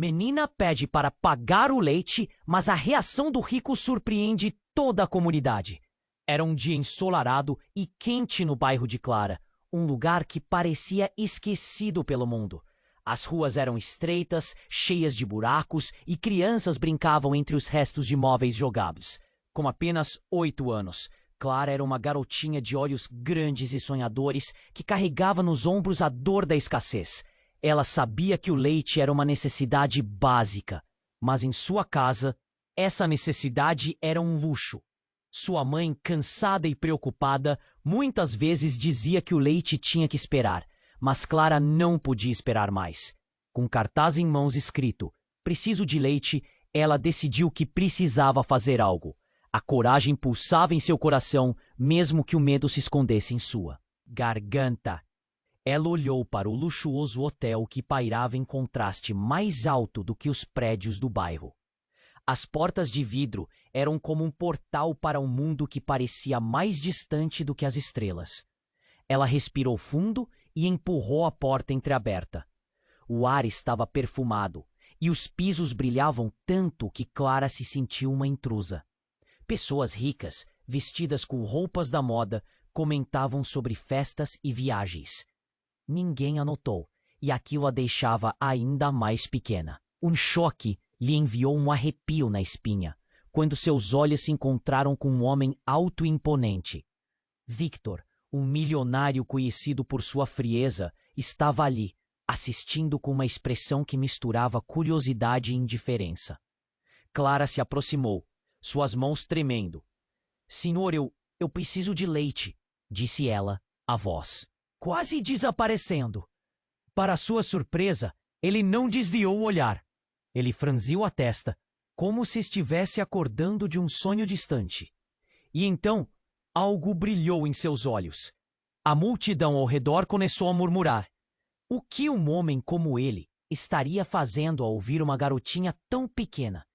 Menina pede para pagar o leite, mas a reação do rico surpreende toda a comunidade. Era um dia ensolarado e quente no bairro de Clara, um lugar que parecia esquecido pelo mundo. As ruas eram estreitas, cheias de buracos e crianças brincavam entre os restos de móveis jogados. Com apenas 8 anos, Clara era uma garotinha de olhos grandes e sonhadores que carregava nos ombros a dor da escassez. Ela sabia que o leite era uma necessidade básica, mas em sua casa, essa necessidade era um luxo. Sua mãe, cansada e preocupada, muitas vezes dizia que o leite tinha que esperar, mas Clara não podia esperar mais. Com cartaz em mãos escrito, "Preciso de leite", ela decidiu que precisava fazer algo. A coragem pulsava em seu coração, mesmo que o medo se escondesse em sua garganta. Ela olhou para o luxuoso hotel que pairava em contraste mais alto do que os prédios do bairro. As portas de vidro eram como um portal para um mundo que parecia mais distante do que as estrelas. Ela respirou fundo e empurrou a porta entreaberta. O ar estava perfumado e os pisos brilhavam tanto que Clara se sentiu uma intrusa. Pessoas ricas, vestidas com roupas da moda, comentavam sobre festas e viagens. Ninguém a notou, e aquilo a deixava ainda mais pequena. Um choque lhe enviou um arrepio na espinha, quando seus olhos se encontraram com um homem alto e imponente. Victor, um milionário conhecido por sua frieza, estava ali, assistindo com uma expressão que misturava curiosidade e indiferença. Clara se aproximou, suas mãos tremendo. "Senhor, eu preciso de leite", disse ela, a voz quase desaparecendo. Para sua surpresa, ele não desviou o olhar. Ele franziu a testa, como se estivesse acordando de um sonho distante. E então, algo brilhou em seus olhos. A multidão ao redor começou a murmurar. O que um homem como ele estaria fazendo ao ouvir uma garotinha tão pequena?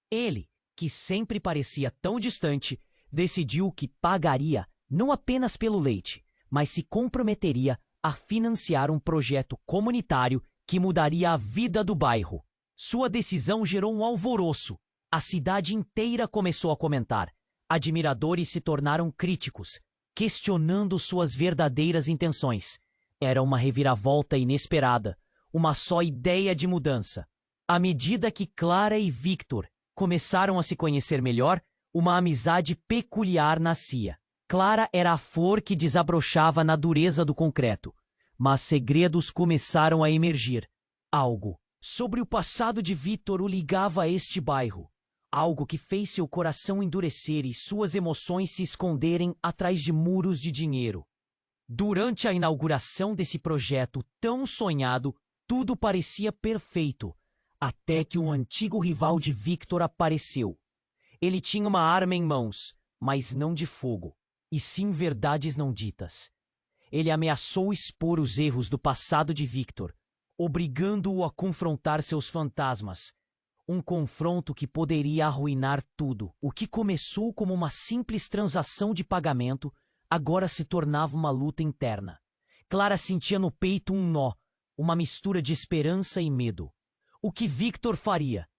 Ele, que sempre parecia tão distante, decidiu que pagaria não apenas pelo leite, mas se comprometeria a financiar um projeto comunitário que mudaria a vida do bairro. Sua decisão gerou um alvoroço. A cidade inteira começou a comentar. Admiradores se tornaram críticos, questionando suas verdadeiras intenções. Era uma reviravolta inesperada, uma só ideia de mudança. À medida que Clara e Victor começaram a se conhecer melhor, uma amizade peculiar nascia. Clara era a flor que desabrochava na dureza do concreto, mas segredos começaram a emergir. Algo sobre o passado de Victor o ligava a este bairro. Algo que fez seu coração endurecer e suas emoções se esconderem atrás de muros de dinheiro. Durante a inauguração desse projeto tão sonhado, tudo parecia perfeito, até que um antigo rival de Victor apareceu. Ele tinha uma arma em mãos, mas não de fogo, e sim verdades não ditas. Ele ameaçou expor os erros do passado de Victor, obrigando-o a confrontar seus fantasmas. Um confronto que poderia arruinar tudo. O que começou como uma simples transação de pagamento, agora se tornava uma luta interna. Clara sentia no peito um nó, uma mistura de esperança e medo. O que Victor faria?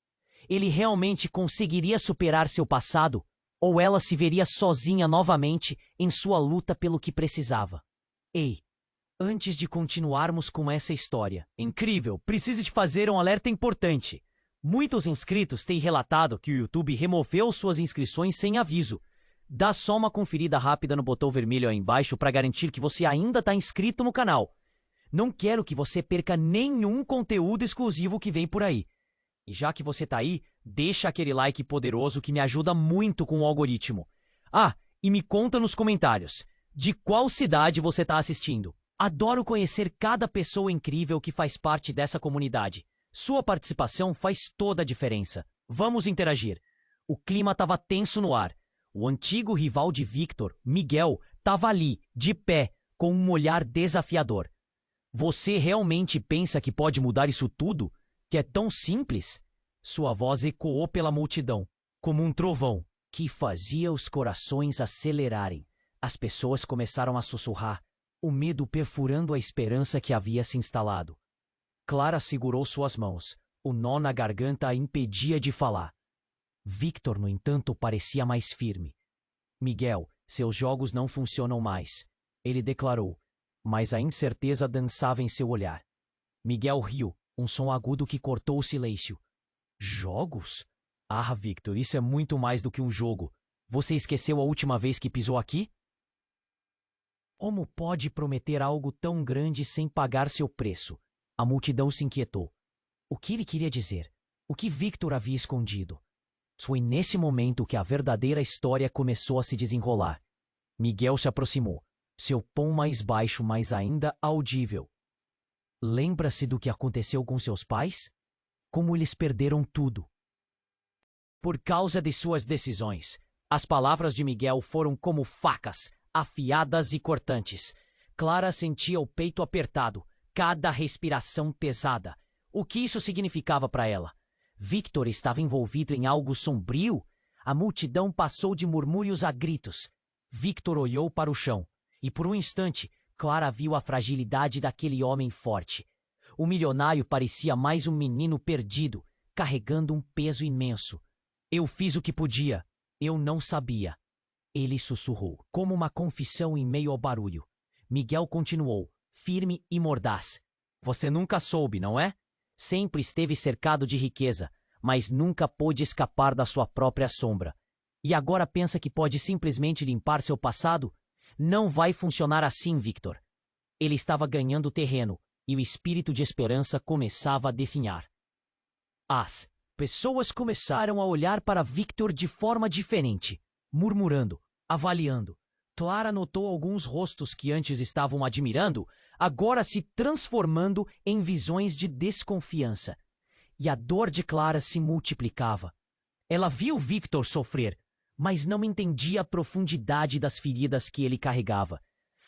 Ele realmente conseguiria superar seu passado? Ou ela se veria sozinha novamente em sua luta pelo que precisava? Ei, antes de continuarmos com essa história incrível, preciso te fazer um alerta importante. Muitos inscritos têm relatado que o YouTube removeu suas inscrições sem aviso. Dá só uma conferida rápida no botão vermelho aí embaixo para garantir que você ainda está inscrito no canal. Não quero que você perca nenhum conteúdo exclusivo que vem por aí. E já que você tá aí, deixa aquele like poderoso que me ajuda muito com o algoritmo. Ah, e me conta nos comentários, de qual cidade você tá assistindo? Adoro conhecer cada pessoa incrível que faz parte dessa comunidade. Sua participação faz toda a diferença. Vamos interagir. O clima estava tenso no ar. O antigo rival de Victor, Miguel, estava ali, de pé, com um olhar desafiador. Você realmente pensa que pode mudar isso tudo? Que é tão simples? Sua voz ecoou pela multidão, como um trovão, que fazia os corações acelerarem. As pessoas começaram a sussurrar, o medo perfurando a esperança que havia se instalado. Clara segurou suas mãos, O nó na garganta a impedia de falar. Victor, no entanto, parecia mais firme. Miguel, seus jogos não funcionam mais, ele declarou, mas a incerteza dançava em seu olhar. Miguel riu, um som agudo que cortou o silêncio. Jogos? Ah, Victor, isso é muito mais do que um jogo. Você esqueceu a última vez que pisou aqui? Como pode prometer algo tão grande sem pagar seu preço? A multidão se inquietou. O que ele queria dizer? O que Victor havia escondido? Foi nesse momento que a verdadeira história começou a se desenrolar. Miguel se aproximou, seu tom mais baixo, mas ainda audível. Lembra-se do que aconteceu com seus pais? Como eles perderam tudo. Por causa de suas decisões, as palavras de Miguel foram como facas, afiadas e cortantes. Clara sentia o peito apertado, cada respiração pesada. O que isso significava para ela? Victor estava envolvido em algo sombrio? A multidão passou de murmúrios a gritos. Victor olhou para o chão, e por um instante, Clara viu a fragilidade daquele homem forte. O milionário parecia mais um menino perdido, carregando um peso imenso. Eu fiz o que podia. Eu não sabia. Ele sussurrou, como uma confissão em meio ao barulho. Miguel continuou, firme e mordaz. Você nunca soube, não é? Sempre esteve cercado de riqueza, mas nunca pôde escapar da sua própria sombra. E agora pensa que pode simplesmente limpar seu passado? Não vai funcionar assim, Victor. Ele estava ganhando terreno, e o espírito de esperança começava a definhar. As pessoas começaram a olhar para Victor de forma diferente, murmurando, avaliando. Clara notou alguns rostos que antes estavam admirando, agora se transformando em visões de desconfiança. E a dor de Clara se multiplicava. Ela viu Victor sofrer, mas não entendia a profundidade das feridas que ele carregava.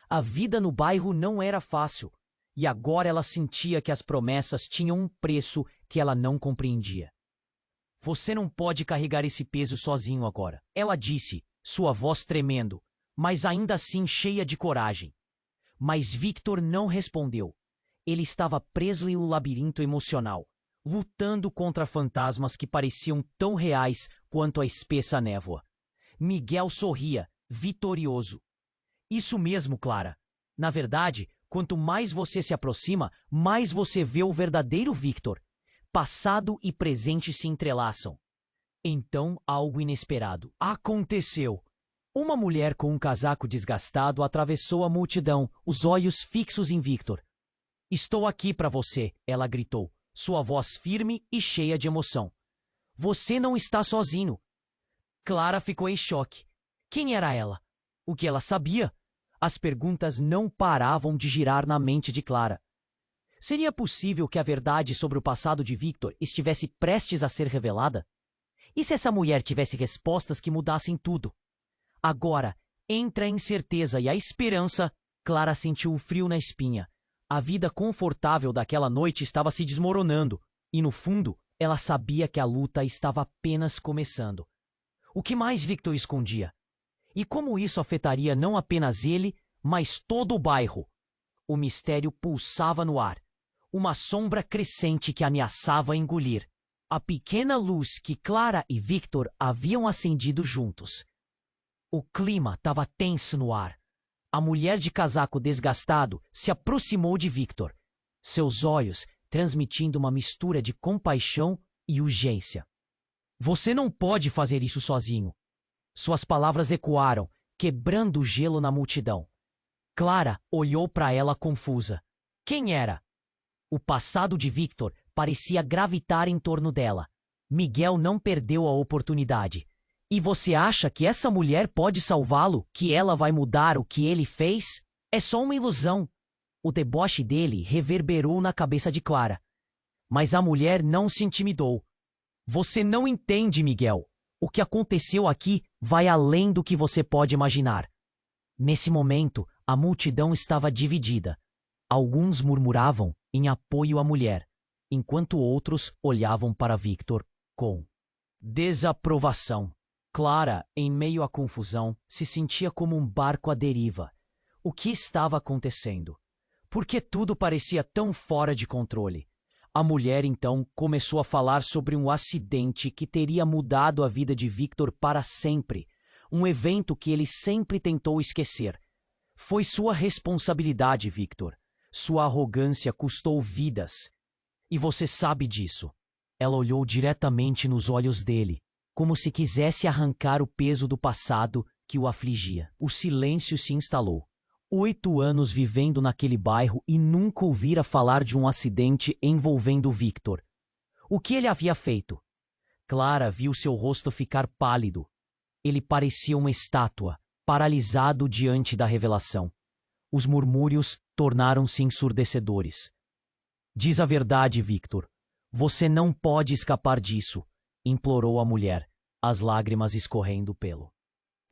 A vida no bairro não era fácil, e agora ela sentia que as promessas tinham um preço que ela não compreendia. Você não pode carregar esse peso sozinho agora, ela disse, sua voz tremendo, mas ainda assim cheia de coragem. Mas Victor não respondeu. Ele estava preso em um labirinto emocional, lutando contra fantasmas que pareciam tão reais quanto a espessa névoa. Miguel sorria, vitorioso. Isso mesmo, Clara. Na verdade, quanto mais você se aproxima, mais você vê o verdadeiro Victor. Passado e presente se entrelaçam. Então, algo inesperado aconteceu. Uma mulher com um casaco desgastado atravessou a multidão, os olhos fixos em Victor. Estou aqui para você, ela gritou, sua voz firme e cheia de emoção. Você não está sozinho. Clara ficou em choque. Quem era ela? O que ela sabia? As perguntas não paravam de girar na mente de Clara. Seria possível que a verdade sobre o passado de Victor estivesse prestes a ser revelada? E se essa mulher tivesse respostas que mudassem tudo? Agora, entre a incerteza e a esperança, Clara sentiu um frio na espinha. A vida confortável daquela noite estava se desmoronando, e no fundo, ela sabia que a luta estava apenas começando. O que mais Victor escondia? E como isso afetaria não apenas ele, mas todo o bairro? O mistério pulsava no ar, uma sombra crescente que ameaçava engolir a pequena luz que Clara e Victor haviam acendido juntos. O clima estava tenso no ar. A mulher de casaco desgastado se aproximou de Victor, seus olhos transmitindo uma mistura de compaixão e urgência. Você não pode fazer isso sozinho. Suas palavras ecoaram, quebrando o gelo na multidão. Clara olhou para ela confusa. Quem era? O passado de Victor parecia gravitar em torno dela. Miguel não perdeu a oportunidade. E você acha que essa mulher pode salvá-lo? Que ela vai mudar o que ele fez? É só uma ilusão. O deboche dele reverberou na cabeça de Clara. Mas a mulher não se intimidou. Você não entende, Miguel. O que aconteceu aqui vai além do que você pode imaginar. Nesse momento, a multidão estava dividida. Alguns murmuravam em apoio à mulher, enquanto outros olhavam para Victor com desaprovação. Clara, em meio à confusão, se sentia como um barco à deriva. O que estava acontecendo? Por que tudo parecia tão fora de controle? A mulher, então, começou a falar sobre um acidente que teria mudado a vida de Victor para sempre. Um evento que ele sempre tentou esquecer. Foi sua responsabilidade, Victor. Sua arrogância custou vidas. E você sabe disso. Ela olhou diretamente nos olhos dele, como se quisesse arrancar o peso do passado que o afligia. O silêncio se instalou. 8 anos vivendo naquele bairro e nunca ouvira falar de um acidente envolvendo Victor. O que ele havia feito? Clara viu seu rosto ficar pálido. Ele parecia uma estátua, paralisado diante da revelação. Os murmúrios tornaram-se ensurdecedores. Diz a verdade, Victor. Você não pode escapar disso, implorou a mulher, as lágrimas escorrendo pelo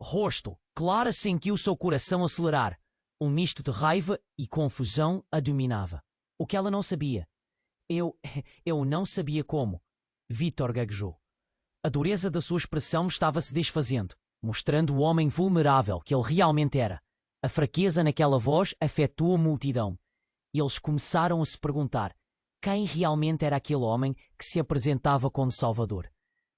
rosto. Clara sentiu seu coração acelerar. Um misto de raiva e confusão a dominava. O que ela não sabia? Eu não sabia como. Victor gaguejou. A dureza da sua expressão estava se desfazendo, mostrando o homem vulnerável que ele realmente era. A fraqueza naquela voz afetou a multidão. Eles começaram a se perguntar quem realmente era aquele homem que se apresentava como Salvador.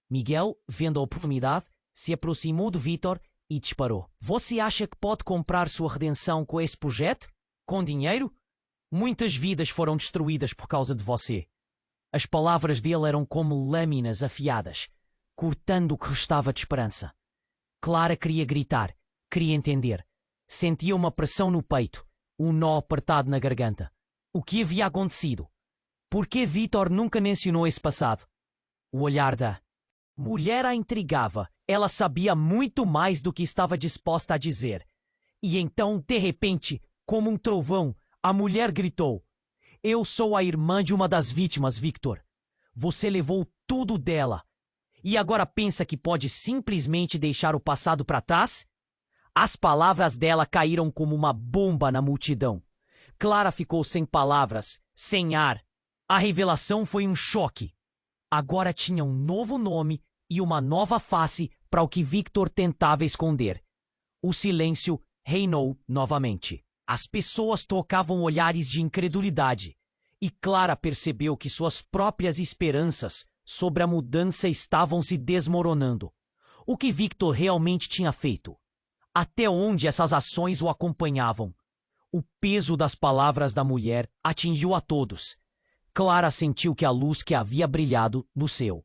Miguel, vendo a oportunidade, se aproximou de Victor e disparou. Você acha que pode comprar sua redenção com esse projeto? Com dinheiro? Muitas vidas foram destruídas por causa de você. As palavras dele eram como lâminas afiadas, cortando o que restava de esperança. Clara queria gritar, queria entender. Sentia uma pressão no peito, um nó apertado na garganta. O que havia acontecido? Por que Victor nunca mencionou esse passado? O olhar da mulher a intrigava. Ela sabia muito mais do que estava disposta a dizer. E então, de repente, como um trovão, a mulher gritou: Eu sou a irmã de uma das vítimas, Victor. Você levou tudo dela. E agora pensa que pode simplesmente deixar o passado para trás? As palavras dela caíram como uma bomba na multidão. Clara ficou sem palavras, sem ar. A revelação foi um choque. Agora tinha um novo nome e uma nova face para o que Victor tentava esconder. O silêncio reinou novamente. As pessoas trocavam olhares de incredulidade, e Clara percebeu que suas próprias esperanças sobre a mudança estavam se desmoronando. O que Victor realmente tinha feito? Até onde essas ações o acompanhavam? O peso das palavras da mulher atingiu a todos. Clara sentiu que a luz que havia brilhado no seu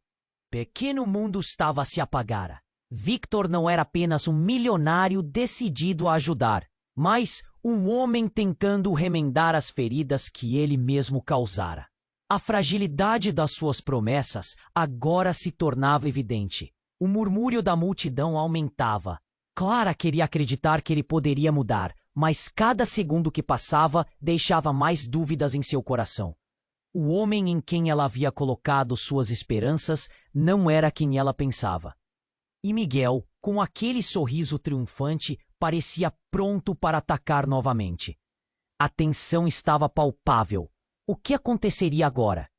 pequeno mundo estava a se apagar. Victor não era apenas um milionário decidido a ajudar, mas um homem tentando remendar as feridas que ele mesmo causara. A fragilidade das suas promessas agora se tornava evidente. O murmúrio da multidão aumentava. Clara queria acreditar que ele poderia mudar, mas cada segundo que passava deixava mais dúvidas em seu coração. O homem em quem ela havia colocado suas esperanças não era quem ela pensava. E Miguel, com aquele sorriso triunfante, parecia pronto para atacar novamente. A tensão estava palpável. O que aconteceria agora?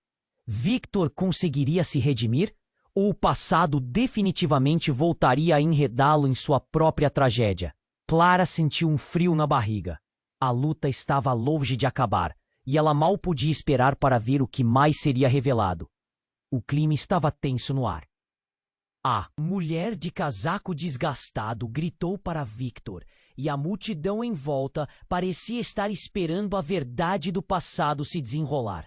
Victor conseguiria se redimir? Ou o passado definitivamente voltaria a enredá-lo em sua própria tragédia? Clara sentiu um frio na barriga. A luta estava longe de acabar, e ela mal podia esperar para ver o que mais seria revelado. O clima estava tenso no ar. A mulher de casaco desgastado gritou para Victor, e a multidão em volta parecia estar esperando a verdade do passado se desenrolar.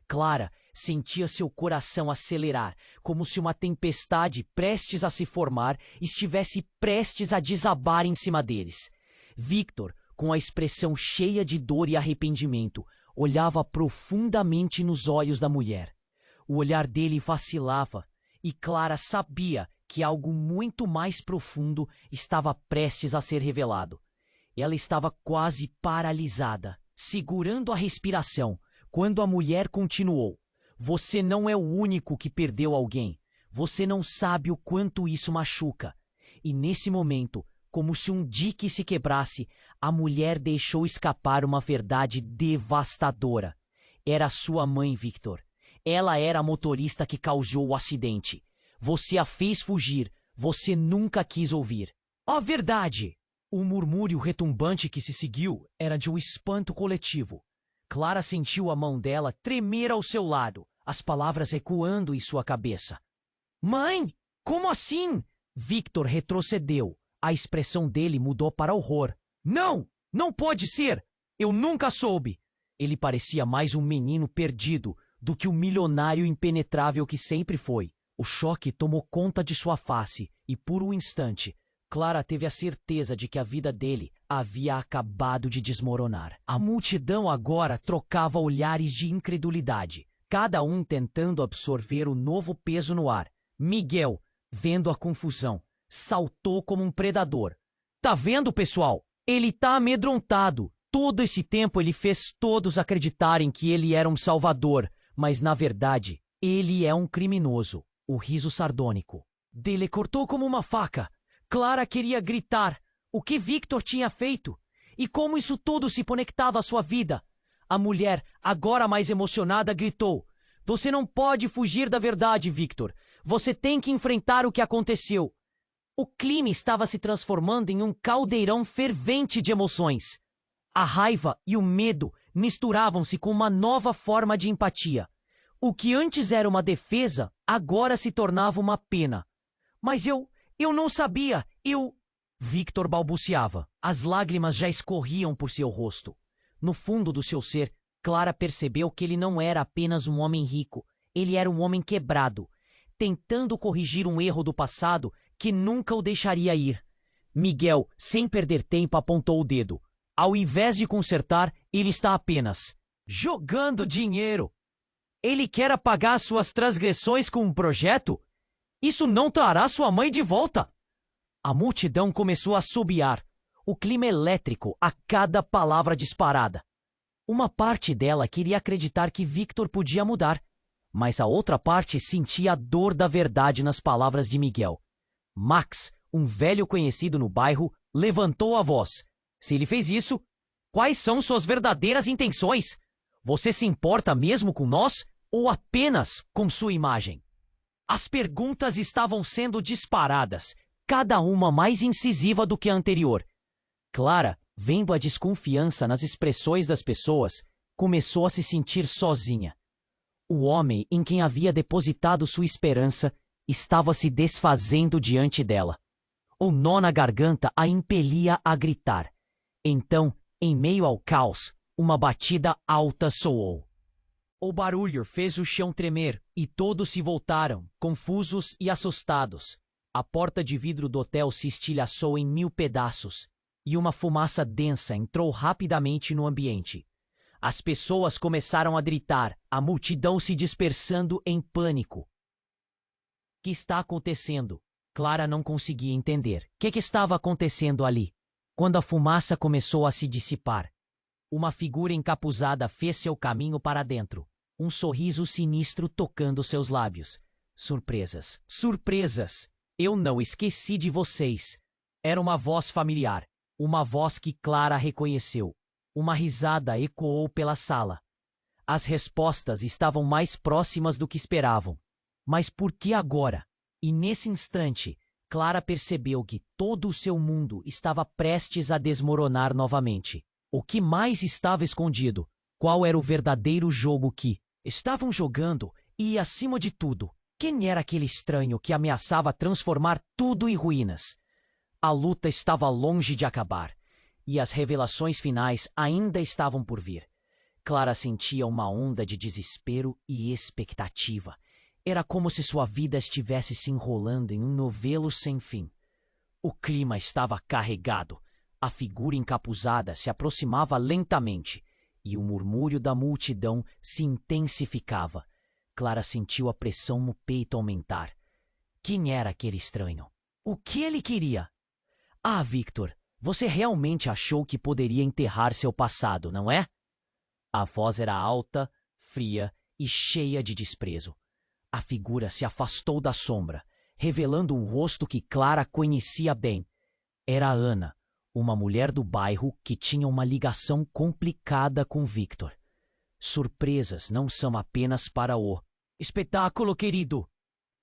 Clara sentia seu coração acelerar, como se uma tempestade prestes a se formar estivesse prestes a desabar em cima deles. Victor, com a expressão cheia de dor e arrependimento, olhava profundamente nos olhos da mulher. O olhar dele vacilava, e Clara sabia que algo muito mais profundo estava prestes a ser revelado. Ela estava quase paralisada, segurando a respiração, quando a mulher continuou: Você não é o único que perdeu alguém. Você não sabe o quanto isso machuca. E nesse momento, como se um dique se quebrasse, a mulher deixou escapar uma verdade devastadora. Era sua mãe, Victor. Ela era a motorista que causou o acidente. Você a fez fugir. Você nunca quis ouvir. A verdade! O murmúrio retumbante que se seguiu era de um espanto coletivo. Clara sentiu a mão dela tremer ao seu lado, as palavras ecoando em sua cabeça. Mãe, como assim? Victor retrocedeu. A expressão dele mudou para horror. Não, não pode ser! Eu nunca soube! Ele parecia mais um menino perdido do que o milionário impenetrável que sempre foi. O choque tomou conta de sua face e, por um instante, Clara teve a certeza de que a vida dele havia acabado de desmoronar. A multidão agora trocava olhares de incredulidade, cada um tentando absorver o novo peso no ar. Miguel, vendo a confusão, saltou como um predador. Tá vendo, pessoal? Ele tá amedrontado. Todo esse tempo ele fez todos acreditarem que ele era um salvador, mas na verdade, ele é um criminoso. O riso sardônico dele cortou como uma faca. Clara queria gritar o que Victor tinha feito e como isso tudo se conectava à sua vida. A mulher, agora mais emocionada, gritou: Você não pode fugir da verdade, Victor. Você tem que enfrentar o que aconteceu. O clima estava se transformando em um caldeirão fervente de emoções. A raiva e o medo misturavam-se com uma nova forma de empatia. O que antes era uma defesa, agora se tornava uma pena. Mas eu não sabia, Victor balbuciava. As lágrimas já escorriam por seu rosto. No fundo do seu ser, Clara percebeu que ele não era apenas um homem rico. Ele era um homem quebrado, tentando corrigir um erro do passado que nunca o deixaria ir. Miguel, sem perder tempo, apontou o dedo. Ao invés de consertar, ele está apenas jogando dinheiro. Ele quer apagar suas transgressões com um projeto? Isso não trará sua mãe de volta. A multidão começou a assobiar, o clima elétrico a cada palavra disparada. Uma parte dela queria acreditar que Victor podia mudar, mas a outra parte sentia a dor da verdade nas palavras de Miguel. Max, um velho conhecido no bairro, levantou a voz. Se ele fez isso, quais são suas verdadeiras intenções? Você se importa mesmo com nós ou apenas com sua imagem? As perguntas estavam sendo disparadas, cada uma mais incisiva do que a anterior. Clara, vendo a desconfiança nas expressões das pessoas, começou a se sentir sozinha. O homem em quem havia depositado sua esperança estava se desfazendo diante dela. O nó na garganta a impelia a gritar. Então, em meio ao caos, uma batida alta soou. O barulho fez o chão tremer e todos se voltaram, confusos e assustados. A porta de vidro do hotel se estilhaçou em 1000 pedaços e uma fumaça densa entrou rapidamente no ambiente. As pessoas começaram a gritar, a multidão se dispersando em pânico. O que está acontecendo? Clara não conseguia entender. O que estava acontecendo ali? Quando a fumaça começou a se dissipar, uma figura encapuzada fez seu caminho para dentro, um sorriso sinistro tocando seus lábios. Surpresas, surpresas! Eu não esqueci de vocês. Era uma voz familiar, uma voz que Clara reconheceu. Uma risada ecoou pela sala. As respostas estavam mais próximas do que esperavam. Mas por que agora? E nesse instante, Clara percebeu que todo o seu mundo estava prestes a desmoronar novamente. O que mais estava escondido? Qual era o verdadeiro jogo que estavam jogando? E, acima de tudo, quem era aquele estranho que ameaçava transformar tudo em ruínas? A luta estava longe de acabar, e as revelações finais ainda estavam por vir. Clara sentia uma onda de desespero e expectativa. Era como se sua vida estivesse se enrolando em um novelo sem fim. O clima estava carregado. A figura encapuzada se aproximava lentamente, e o murmúrio da multidão se intensificava. Clara sentiu a pressão no peito aumentar. Quem era aquele estranho? O que ele queria? Ah, Victor, você realmente achou que poderia enterrar seu passado, não é? A voz era alta, fria e cheia de desprezo. A figura se afastou da sombra, revelando um rosto que Clara conhecia bem. Era Ana, uma mulher do bairro que tinha uma ligação complicada com Victor. Surpresas não são apenas para o espetáculo, querido.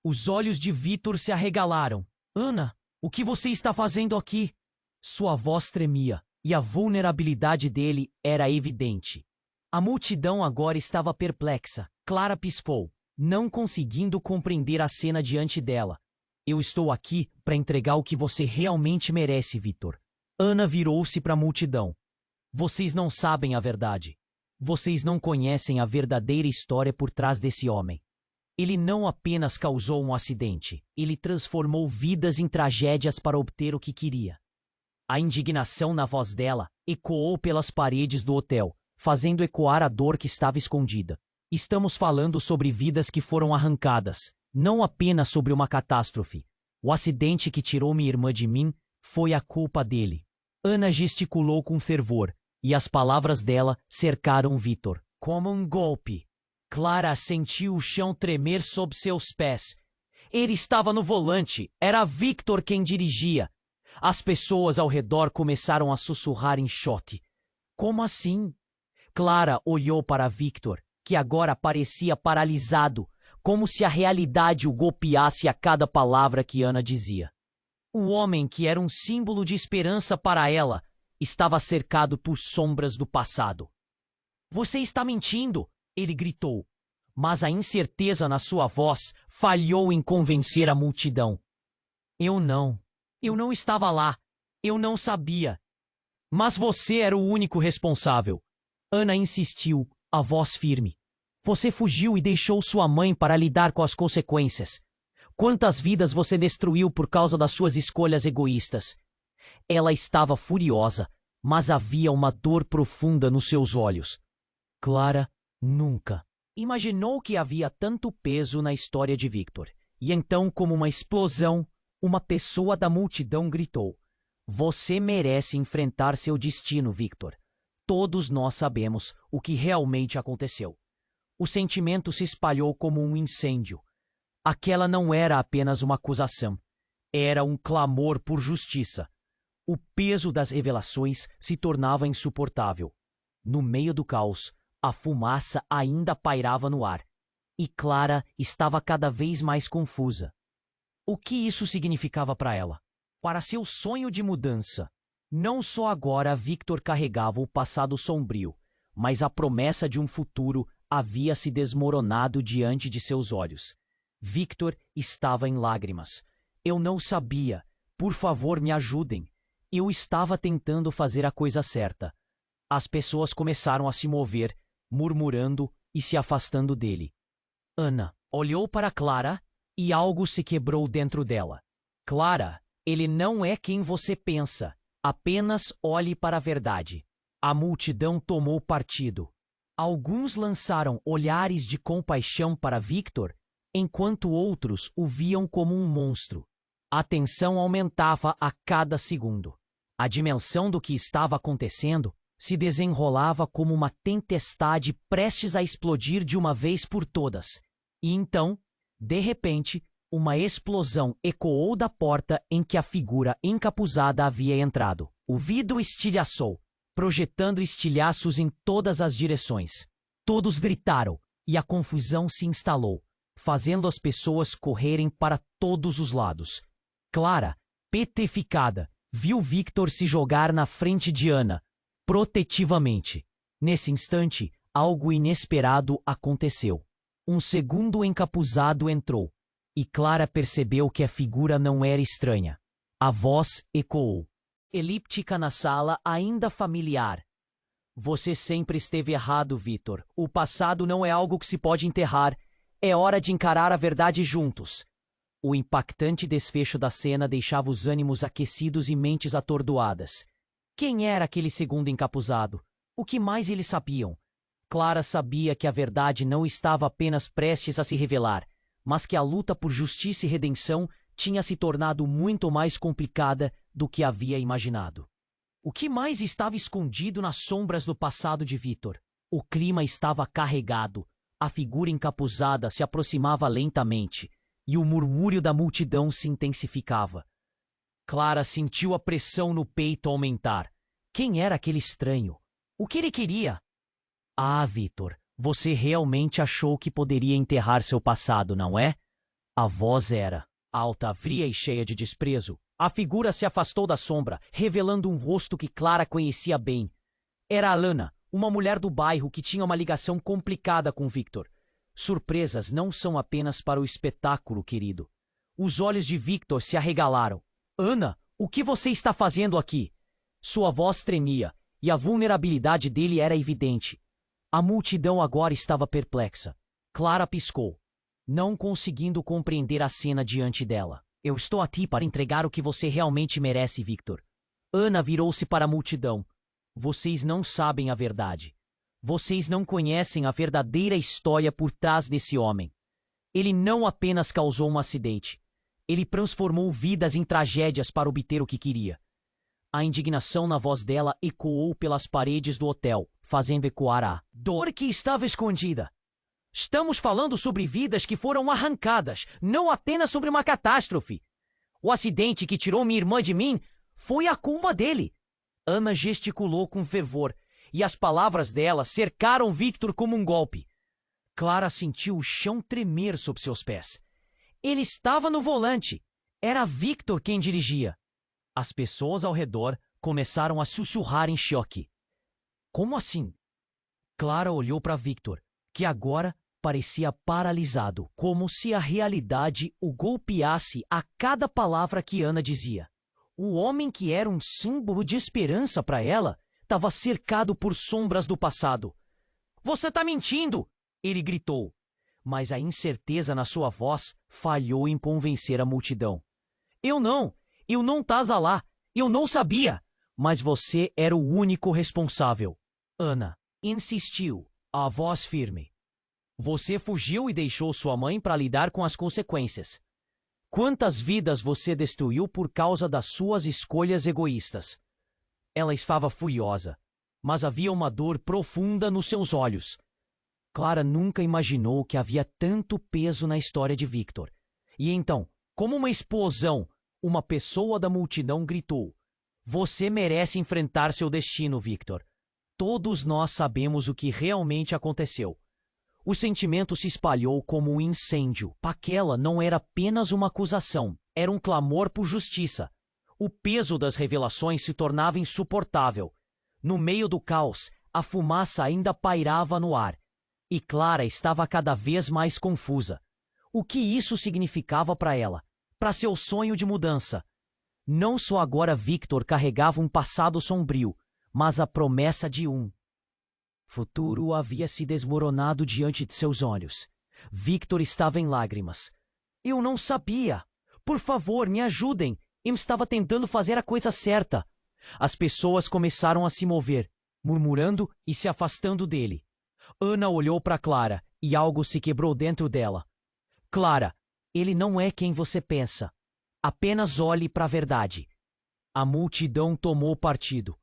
Os olhos de Victor se arregalaram. Ana, o que você está fazendo aqui? Sua voz tremia e a vulnerabilidade dele era evidente. A multidão agora estava perplexa. Clara piscou, não conseguindo compreender a cena diante dela. Eu estou aqui para entregar o que você realmente merece, Victor. Ana virou-se para a multidão. Vocês não sabem a verdade. Vocês não conhecem a verdadeira história por trás desse homem. Ele não apenas causou um acidente, ele transformou vidas em tragédias para obter o que queria. A indignação na voz dela ecoou pelas paredes do hotel, fazendo ecoar a dor que estava escondida. Estamos falando sobre vidas que foram arrancadas, não apenas sobre uma catástrofe. O acidente que tirou minha irmã de mim foi a culpa dele. Ana gesticulou com fervor, e as palavras dela cercaram Victor. Como um golpe. Clara sentiu o chão tremer sob seus pés. Ele estava no volante, era Victor quem dirigia. As pessoas ao redor começaram a sussurrar em choque. Como assim? Clara olhou para Victor, que agora parecia paralisado, como se a realidade o golpeasse a cada palavra que Ana dizia. O homem que era um símbolo de esperança para ela estava cercado por sombras do passado. Você está mentindo, ele gritou, mas a incerteza na sua voz falhou em convencer a multidão. Eu não estava lá, eu não sabia. Mas você era o único responsável. Ana insistiu, a voz firme. Você fugiu e deixou sua mãe para lidar com as consequências. Quantas vidas você destruiu por causa das suas escolhas egoístas? Ela estava furiosa, mas havia uma dor profunda nos seus olhos. Clara nunca imaginou que havia tanto peso na história de Victor. E então, como uma explosão, uma pessoa da multidão gritou: Você merece enfrentar seu destino, Victor. Todos nós sabemos o que realmente aconteceu. O sentimento se espalhou como um incêndio. Aquela não era apenas uma acusação. Era um clamor por justiça. O peso das revelações se tornava insuportável. No meio do caos, a fumaça ainda pairava no ar. E Clara estava cada vez mais confusa. O que isso significava para ela? Para seu sonho de mudança. Não só agora Victor carregava o passado sombrio, mas a promessa de um futuro havia se desmoronado diante de seus olhos. Victor estava em lágrimas. Eu não sabia. Por favor, me ajudem. Eu estava tentando fazer a coisa certa. As pessoas começaram a se mover, murmurando e se afastando dele. Ana olhou para Clara e algo se quebrou dentro dela. Clara, ele não é quem você pensa. Apenas olhe para a verdade. A multidão tomou partido. Alguns lançaram olhares de compaixão para Victor, enquanto outros o viam como um monstro. A tensão aumentava a cada segundo. A dimensão do que estava acontecendo se desenrolava como uma tempestade prestes a explodir de uma vez por todas. E então, de repente, uma explosão ecoou da porta em que a figura encapuzada havia entrado. O vidro estilhaçou, projetando estilhaços em todas as direções. Todos gritaram e a confusão se instalou, fazendo as pessoas correrem para todos os lados. Clara, petrificada, viu Victor se jogar na frente de Ana, protetivamente. Nesse instante, algo inesperado aconteceu. Um segundo encapuzado entrou, e Clara percebeu que a figura não era estranha. A voz ecoou, elíptica na sala, ainda familiar. Você sempre esteve errado, Victor. O passado não é algo que se pode enterrar. É hora de encarar a verdade juntos. O impactante desfecho da cena deixava os ânimos aquecidos e mentes atordoadas. Quem era aquele segundo encapuzado? O que mais eles sabiam? Clara sabia que a verdade não estava apenas prestes a se revelar, mas que a luta por justiça e redenção tinha se tornado muito mais complicada do que havia imaginado. O que mais estava escondido nas sombras do passado de Victor? O clima estava carregado, a figura encapuzada se aproximava lentamente, e o murmúrio da multidão se intensificava. Clara sentiu a pressão no peito aumentar. Quem era aquele estranho? O que ele queria? Ah, Victor, você realmente achou que poderia enterrar seu passado, não é? A voz era alta, fria e cheia de desprezo. A figura se afastou da sombra, revelando um rosto que Clara conhecia bem. Era Alana, uma mulher do bairro que tinha uma ligação complicada com Victor. Surpresas não são apenas para o espetáculo, querido. Os olhos de Victor se arregalaram. Ana, o que você está fazendo aqui? Sua voz tremia, e a vulnerabilidade dele era evidente. A multidão agora estava perplexa. Clara piscou, não conseguindo compreender a cena diante dela. Eu estou aqui para entregar o que você realmente merece, Victor. Ana virou-se para a multidão. Vocês não sabem a verdade. Vocês não conhecem a verdadeira história por trás desse homem. Ele não apenas causou um acidente. Ele transformou vidas em tragédias para obter o que queria. A indignação na voz dela ecoou pelas paredes do hotel, fazendo ecoar a dor que estava escondida. Estamos falando sobre vidas que foram arrancadas, não apenas sobre uma catástrofe. O acidente que tirou minha irmã de mim foi a culpa dele. Ana gesticulou com fervor, e as palavras dela cercaram Victor como um golpe. Clara sentiu o chão tremer sob seus pés. Ele estava no volante. Era Victor quem dirigia. As pessoas ao redor começaram a sussurrar em choque. Como assim? Clara olhou para Victor, que agora parecia paralisado, como se a realidade o golpeasse a cada palavra que Ana dizia. O homem que era um símbolo de esperança para ela estava cercado por sombras do passado. Você está mentindo! Ele gritou. Mas a incerteza na sua voz falhou em convencer a multidão. Eu não estava lá, eu não sabia. Mas você era o único responsável. Ana insistiu, a voz firme. Você fugiu e deixou sua mãe para lidar com as consequências. Quantas vidas você destruiu por causa das suas escolhas egoístas? Ela estava furiosa, mas havia uma dor profunda nos seus olhos. Clara nunca imaginou que havia tanto peso na história de Victor. E então, como uma explosão, uma pessoa da multidão gritou: Você merece enfrentar seu destino, Victor. Todos nós sabemos o que realmente aconteceu. O sentimento se espalhou como um incêndio. Aquela não era apenas uma acusação, era um clamor por justiça. O peso das revelações se tornava insuportável. No meio do caos, a fumaça ainda pairava no ar. E Clara estava cada vez mais confusa. O que isso significava para ela? Para seu sonho de mudança? Não só agora Victor carregava um passado sombrio, mas a promessa de um futuro havia se desmoronado diante de seus olhos. Victor estava em lágrimas. Eu não sabia. Por favor, me ajudem. Eu estava tentando fazer a coisa certa. As pessoas começaram a se mover, murmurando e se afastando dele. Ana olhou para Clara e algo se quebrou dentro dela. Clara, ele não é quem você pensa. Apenas olhe para a verdade. A multidão tomou partido.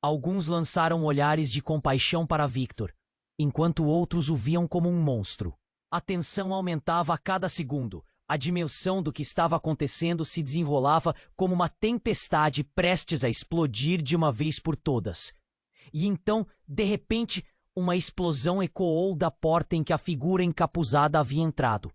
Alguns lançaram olhares de compaixão para Victor, enquanto outros o viam como um monstro. A tensão aumentava a cada segundo. A dimensão do que estava acontecendo se desenrolava como uma tempestade prestes a explodir de uma vez por todas. E então, de repente, uma explosão ecoou da porta em que a figura encapuzada havia entrado.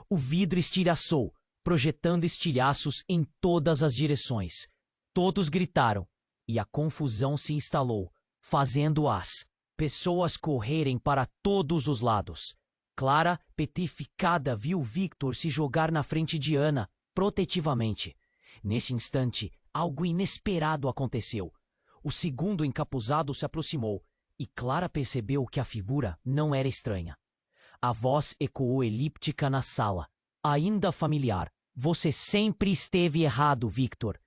O vidro estilhaçou, projetando estilhaços em todas as direções. Todos gritaram, e a confusão se instalou, fazendo as pessoas correrem para todos os lados. Clara, petrificada, viu Victor se jogar na frente de Ana, protetivamente. Nesse instante, algo inesperado aconteceu. O segundo encapuzado se aproximou, e Clara percebeu que a figura não era estranha. A voz ecoou elíptica na sala, ainda familiar. Você sempre esteve errado, Victor.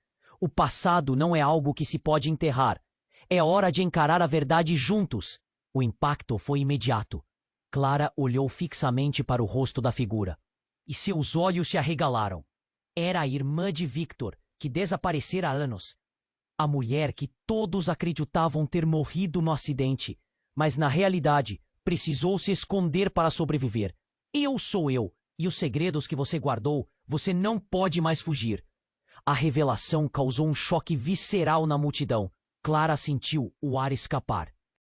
O passado não é algo que se pode enterrar. É hora de encarar a verdade juntos. O impacto foi imediato. Clara olhou fixamente para o rosto da figura, e seus olhos se arregalaram. Era a irmã de Victor, que desaparecera há anos. A mulher que todos acreditavam ter morrido no acidente, mas na realidade precisou se esconder para sobreviver. Eu sou eu, e os segredos que você guardou, você não pode mais fugir. A revelação causou um choque visceral na multidão. Clara sentiu o ar escapar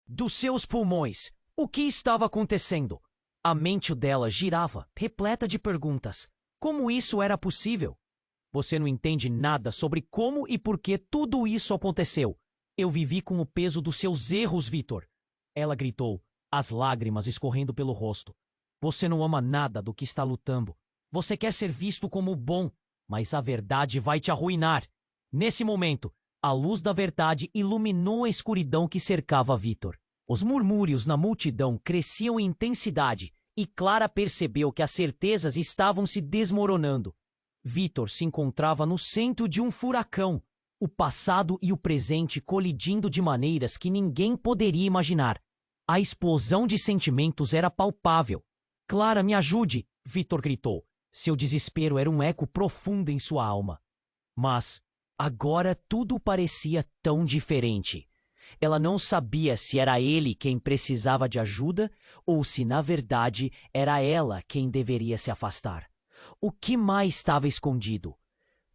dos seus pulmões. O que estava acontecendo? A mente dela girava, repleta de perguntas. Como isso era possível? Você não entende nada sobre como e por que tudo isso aconteceu. Eu vivi com o peso dos seus erros, Victor. Ela gritou, as lágrimas escorrendo pelo rosto. Você não ama nada do que está lutando. Você quer ser visto como bom, mas a verdade vai te arruinar. Nesse momento, a luz da verdade iluminou a escuridão que cercava Victor. Os murmúrios na multidão cresciam em intensidade e Clara percebeu que as certezas estavam se desmoronando. Victor se encontrava no centro de um furacão, o passado e o presente colidindo de maneiras que ninguém poderia imaginar. A explosão de sentimentos era palpável. Clara, me ajude! Victor gritou. Seu desespero era um eco profundo em sua alma. Mas agora tudo parecia tão diferente. Ela não sabia se era ele quem precisava de ajuda ou se, na verdade, era ela quem deveria se afastar. O que mais estava escondido?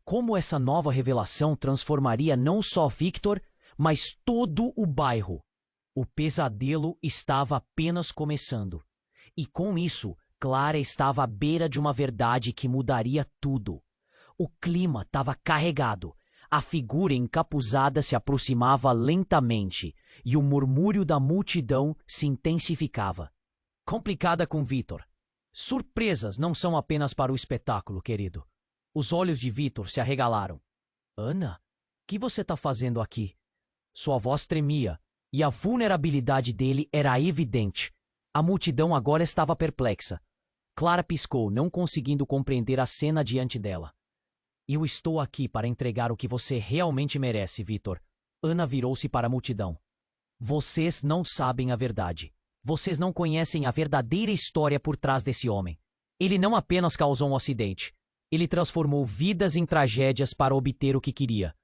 Como essa nova revelação transformaria não só Victor, mas todo o bairro? O pesadelo estava apenas começando. E com isso, Clara estava à beira de uma verdade que mudaria tudo. O clima estava carregado. A figura encapuzada se aproximava lentamente e o murmúrio da multidão se intensificava. Complicada com Victor. Surpresas não são apenas para o espetáculo, querido. Os olhos de Victor se arregalaram. Ana, o que você está fazendo aqui? Sua voz tremia e a vulnerabilidade dele era evidente. A multidão agora estava perplexa. Clara piscou, não conseguindo compreender a cena diante dela. Eu estou aqui para entregar o que você realmente merece, Victor. Ana virou-se para a multidão. Vocês não sabem a verdade. Vocês não conhecem a verdadeira história por trás desse homem. Ele não apenas causou um acidente. Ele transformou vidas em tragédias para obter o que queria.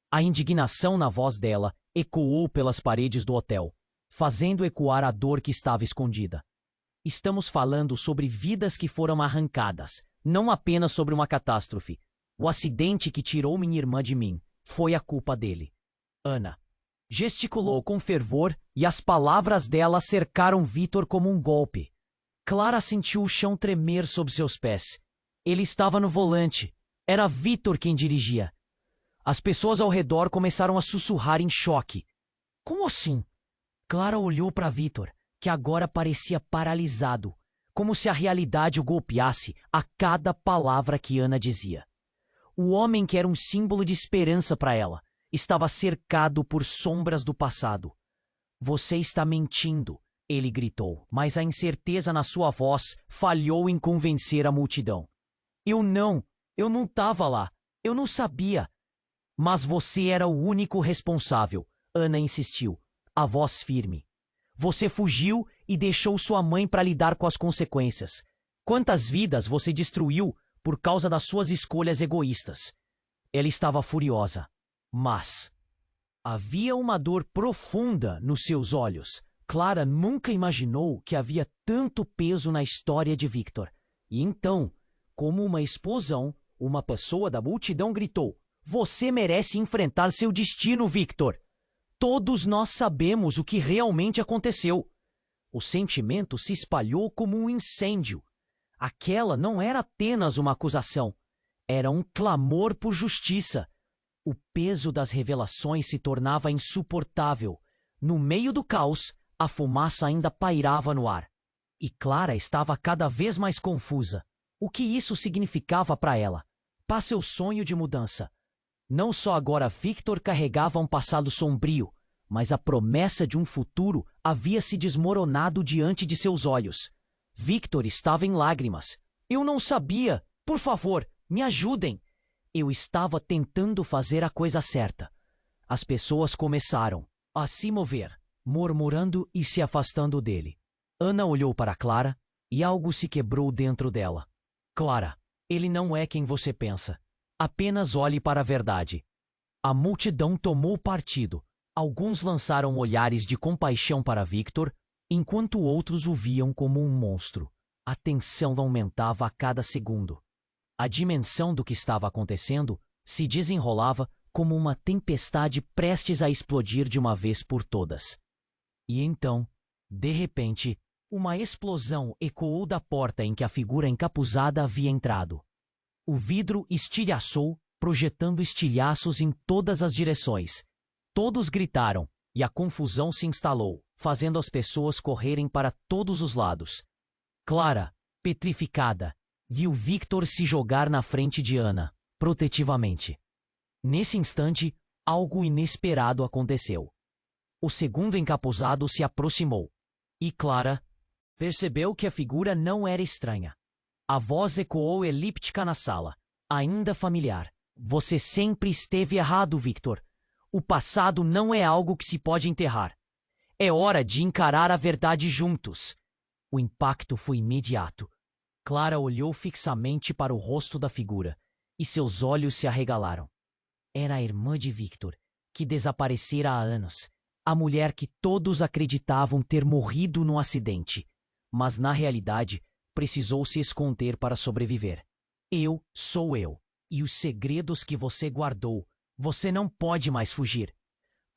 A indignação na voz dela ecoou pelas paredes do hotel, fazendo ecoar a dor que estava escondida. Estamos falando sobre vidas que foram arrancadas, não apenas sobre uma catástrofe. O acidente que tirou minha irmã de mim foi a culpa dele. Ana gesticulou com fervor e as palavras dela cercaram Victor como um golpe. Clara sentiu o chão tremer sob seus pés. Ele estava no volante. Era Victor quem dirigia. As pessoas ao redor começaram a sussurrar em choque. Como assim? Clara olhou para Victor, que agora parecia paralisado, como se a realidade o golpeasse a cada palavra que Ana dizia. O homem que era um símbolo de esperança para ela estava cercado por sombras do passado. Você está mentindo, ele gritou, mas a incerteza na sua voz falhou em convencer a multidão. Eu não estava lá, eu não sabia. Mas você era o único responsável, Ana insistiu, a voz firme. Você fugiu e deixou sua mãe para lidar com as consequências. Quantas vidas você destruiu por causa das suas escolhas egoístas? Ela estava furiosa, mas havia uma dor profunda nos seus olhos. Clara nunca imaginou que havia tanto peso na história de Victor. E então, como uma explosão, uma pessoa da multidão gritou: Você merece enfrentar seu destino, Victor! Todos nós sabemos o que realmente aconteceu. O sentimento se espalhou como um incêndio. Aquela não era apenas uma acusação, era um clamor por justiça. O peso das revelações se tornava insuportável. No meio do caos, a fumaça ainda pairava no ar. E Clara estava cada vez mais confusa. O que isso significava para ela? Para seu sonho de mudança. Não só agora Victor carregava um passado sombrio, mas a promessa de um futuro havia se desmoronado diante de seus olhos. Victor estava em lágrimas. Eu não sabia. Por favor, me ajudem. Eu estava tentando fazer a coisa certa. As pessoas começaram a se mover, murmurando e se afastando dele. Ana olhou para Clara e algo se quebrou dentro dela. Clara, ele não é quem você pensa. Apenas olhe para a verdade. A multidão tomou partido. Alguns lançaram olhares de compaixão para Victor, enquanto outros o viam como um monstro. A tensão aumentava a cada segundo. A dimensão do que estava acontecendo se desenrolava como uma tempestade prestes a explodir de uma vez por todas. E então, de repente, uma explosão ecoou da porta em que a figura encapuzada havia entrado. O vidro estilhaçou, projetando estilhaços em todas as direções. Todos gritaram, e a confusão se instalou, fazendo as pessoas correrem para todos os lados. Clara, petrificada, viu Victor se jogar na frente de Ana, protetivamente. Nesse instante, algo inesperado aconteceu. O segundo encapuzado se aproximou, e Clara percebeu que a figura não era estranha. A voz ecoou elíptica na sala, ainda familiar. Você sempre esteve errado, Victor. O passado não é algo que se pode enterrar. É hora de encarar a verdade juntos. O impacto foi imediato. Clara olhou fixamente para o rosto da figura, e seus olhos se arregalaram. Era a irmã de Victor, que desaparecera há anos. A mulher que todos acreditavam ter morrido no acidente, mas na realidade precisou se esconder para sobreviver. Eu sou eu, e os segredos que você guardou, você não pode mais fugir.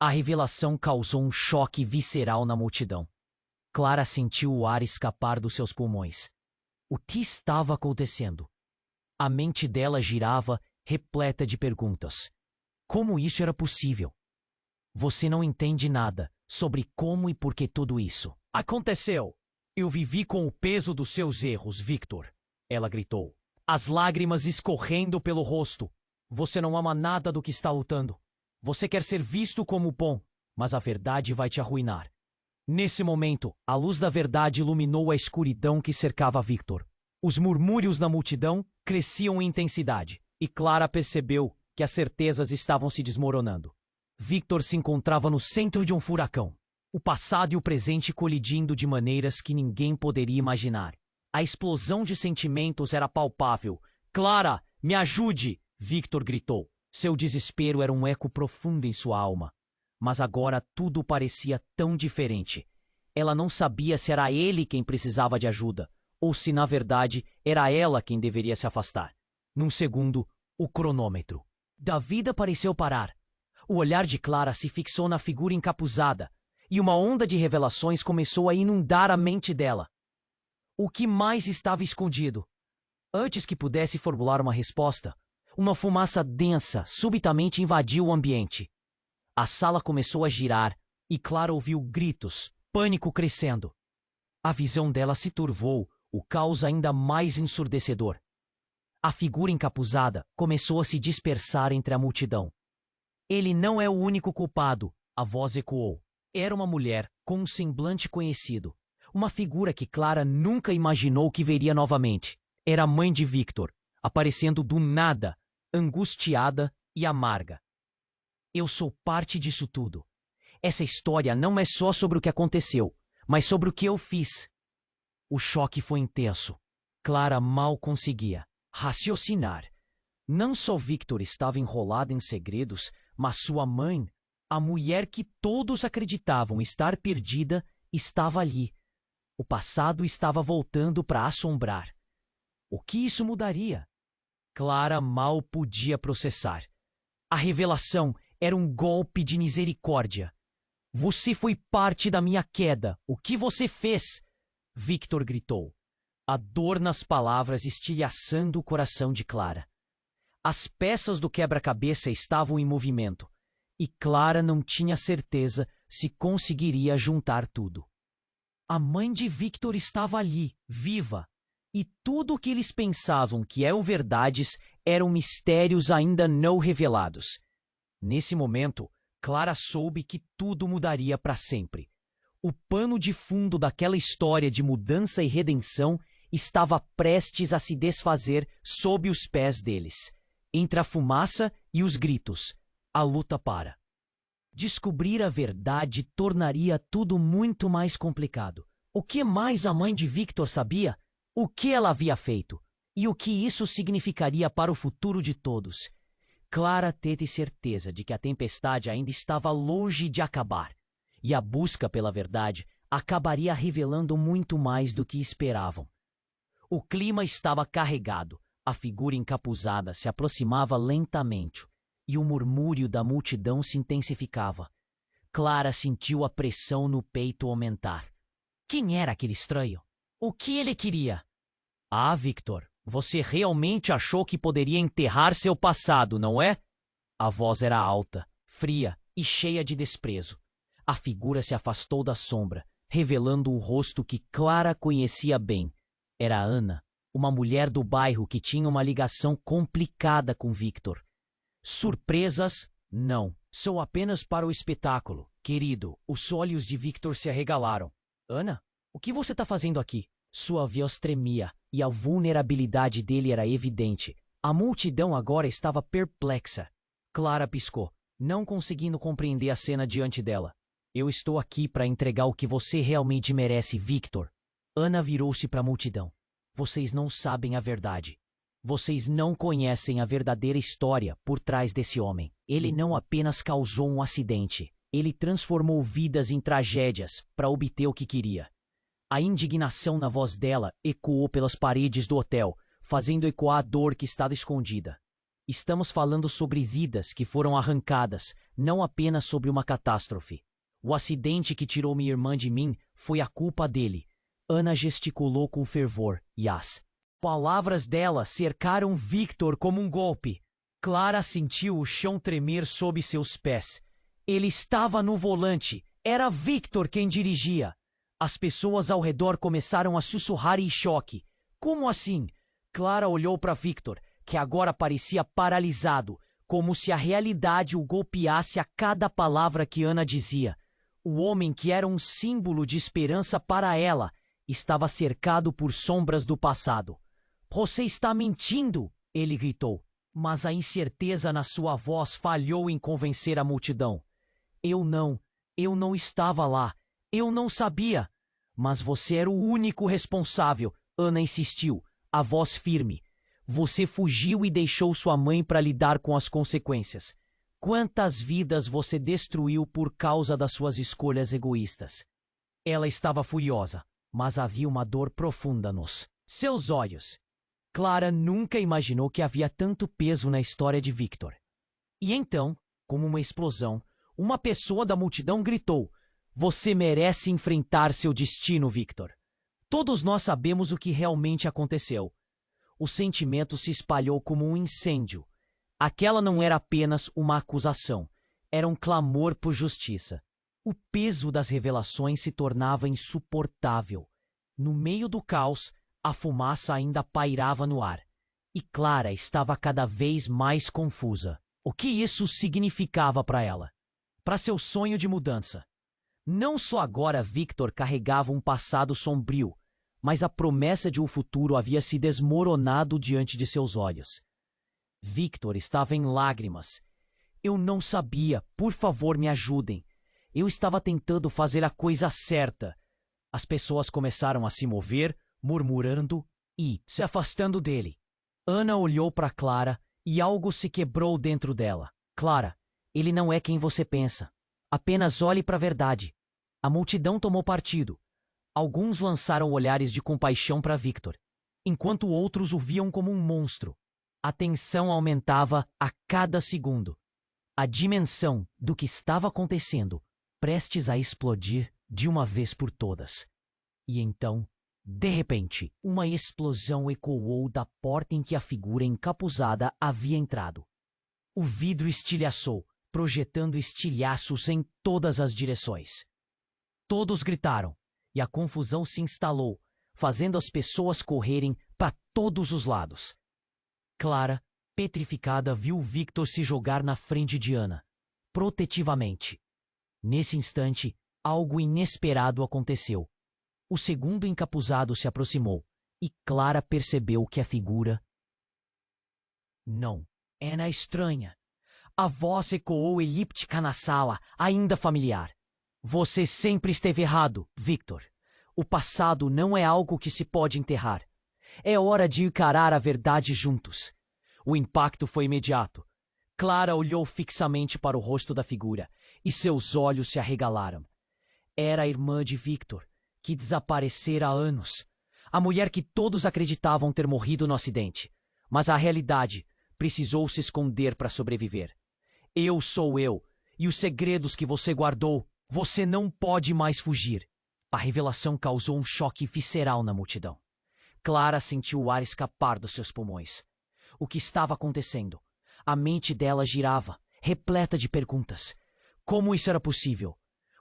A revelação causou um choque visceral na multidão. Clara sentiu o ar escapar dos seus pulmões. O que estava acontecendo? A mente dela girava, repleta de perguntas. Como isso era possível? Você não entende nada sobre como e por que tudo isso aconteceu. Eu vivi com o peso dos seus erros, Victor, ela gritou, as lágrimas escorrendo pelo rosto. Você não ama nada do que está lutando. Você quer ser visto como bom, mas a verdade vai te arruinar. Nesse momento, a luz da verdade iluminou a escuridão que cercava Victor. Os murmúrios da multidão cresciam em intensidade, e Clara percebeu que as certezas estavam se desmoronando. Victor se encontrava no centro de um furacão, o passado e o presente colidindo de maneiras que ninguém poderia imaginar. A explosão de sentimentos era palpável. Clara, me ajude! Victor gritou. Seu desespero era um eco profundo em sua alma. Mas agora tudo parecia tão diferente. Ela não sabia se era ele quem precisava de ajuda, ou se, na verdade, era ela quem deveria se afastar. Num segundo, o cronômetro da vida pareceu parar. O olhar de Clara se fixou na figura encapuzada, e uma onda de revelações começou a inundar a mente dela. O que mais estava escondido? Antes que pudesse formular uma resposta, uma fumaça densa subitamente invadiu o ambiente. A sala começou a girar e Clara ouviu gritos, pânico crescendo. A visão dela se turvou, o caos ainda mais ensurdecedor. A figura encapuzada começou a se dispersar entre a multidão. Ele não é o único culpado, a voz ecoou. Era uma mulher com um semblante conhecido. Uma figura que Clara nunca imaginou que veria novamente. Era a mãe de Victor, aparecendo do nada, angustiada e amarga. Eu sou parte disso tudo. Essa história não é só sobre o que aconteceu, mas sobre o que eu fiz. O choque foi intenso. Clara mal conseguia raciocinar. Não só Victor estava enrolado em segredos, mas sua mãe, a mulher que todos acreditavam estar perdida, estava ali. O passado estava voltando para assombrar. O que isso mudaria? Clara mal podia processar. A revelação era um golpe de misericórdia. Você foi parte da minha queda. O que você fez? Victor gritou, a dor nas palavras estilhaçando o coração de Clara. As peças do quebra-cabeça estavam em movimento, e Clara não tinha certeza se conseguiria juntar tudo. A mãe de Victor estava ali, viva, e tudo o que eles pensavam que eram verdades eram mistérios ainda não revelados. Nesse momento, Clara soube que tudo mudaria para sempre. O pano de fundo daquela história de mudança e redenção estava prestes a se desfazer sob os pés deles. Entre a fumaça e os gritos, a luta para. Descobrir a verdade tornaria tudo muito mais complicado. O que mais a mãe de Victor sabia? O que ela havia feito? E o que isso significaria para o futuro de todos? Clara teve certeza de que a tempestade ainda estava longe de acabar, e a busca pela verdade acabaria revelando muito mais do que esperavam. O clima estava carregado, a figura encapuzada se aproximava lentamente, e o murmúrio da multidão se intensificava. Clara sentiu a pressão no peito aumentar. Quem era aquele estranho? O que ele queria? Ah, Victor, você realmente achou que poderia enterrar seu passado, não é? A voz era alta, fria e cheia de desprezo. A figura se afastou da sombra, revelando o rosto que Clara conhecia bem. Era Ana, uma mulher do bairro que tinha uma ligação complicada com Victor. Surpresas? Não. Sou apenas para o espetáculo. Querido, os olhos de Victor se arregalaram. Ana, o que você está fazendo aqui? Sua voz tremia e a vulnerabilidade dele era evidente. A multidão agora estava perplexa. Clara piscou, não conseguindo compreender a cena diante dela. Eu estou aqui para entregar o que você realmente merece, Victor. Ana virou-se para a multidão. Vocês não sabem a verdade. Vocês não conhecem a verdadeira história por trás desse homem. Ele não apenas causou um acidente. Ele transformou vidas em tragédias para obter o que queria. A indignação na voz dela ecoou pelas paredes do hotel, fazendo ecoar a dor que estava escondida. Estamos falando sobre vidas que foram arrancadas, não apenas sobre uma catástrofe. O acidente que tirou minha irmã de mim foi a culpa dele. Ana gesticulou com fervor e as palavras dela cercaram Victor como um golpe. Clara sentiu o chão tremer sob seus pés. Ele estava no volante. Era Victor quem dirigia. As pessoas ao redor começaram a sussurrar em choque. Como assim? Clara olhou para Victor, que agora parecia paralisado, como se a realidade o golpeasse a cada palavra que Ana dizia. O homem que era um símbolo de esperança para ela estava cercado por sombras do passado. Você está mentindo! Ele gritou, mas a incerteza na sua voz falhou em convencer a multidão. Eu não estava lá. Eu não sabia. Mas você era o único responsável, Ana insistiu, a voz firme. Você fugiu e deixou sua mãe para lidar com as consequências. Quantas vidas você destruiu por causa das suas escolhas egoístas? Ela estava furiosa, mas havia uma dor profunda nos seus olhos. Clara nunca imaginou que havia tanto peso na história de Victor. E então, como uma explosão, uma pessoa da multidão gritou: Você merece enfrentar seu destino, Victor. Todos nós sabemos o que realmente aconteceu. O sentimento se espalhou como um incêndio. Aquela não era apenas uma acusação, era um clamor por justiça. O peso das revelações se tornava insuportável. No meio do caos, a fumaça ainda pairava no ar. E Clara estava cada vez mais confusa. O que isso significava para ela? Para seu sonho de mudança. Não só agora Victor carregava um passado sombrio, mas a promessa de um futuro havia se desmoronado diante de seus olhos. Victor estava em lágrimas. Eu não sabia, por favor me ajudem. Eu estava tentando fazer a coisa certa. As pessoas começaram a se mover, murmurando e se afastando dele. Ana olhou para Clara e algo se quebrou dentro dela. Clara, ele não é quem você pensa. Apenas olhe para a verdade. A multidão tomou partido. Alguns lançaram olhares de compaixão para Victor, enquanto outros o viam como um monstro. A tensão aumentava a cada segundo. A dimensão do que estava acontecendo, prestes a explodir de uma vez por todas. E então, de repente, uma explosão ecoou da porta em que a figura encapuzada havia entrado. O vidro estilhaçou, projetando estilhaços em todas as direções. Todos gritaram, e a confusão se instalou, fazendo as pessoas correrem para todos os lados. Clara, petrificada, viu Victor se jogar na frente de Ana, protetivamente. Nesse instante, algo inesperado aconteceu. O segundo encapuzado se aproximou, e Clara percebeu que a figura... Não, era estranha. A voz ecoou elíptica na sala, ainda familiar. Você sempre esteve errado, Victor. O passado não é algo que se pode enterrar. É hora de encarar a verdade juntos. O impacto foi imediato. Clara olhou fixamente para o rosto da figura, e seus olhos se arregalaram. Era a irmã de Victor, que desaparecera há anos. A mulher que todos acreditavam ter morrido no acidente. Mas a realidade precisou se esconder para sobreviver. Eu sou eu, e os segredos que você guardou, você não pode mais fugir. A revelação causou um choque visceral na multidão. Clara sentiu o ar escapar dos seus pulmões. O que estava acontecendo? A mente dela girava, repleta de perguntas. Como isso era possível?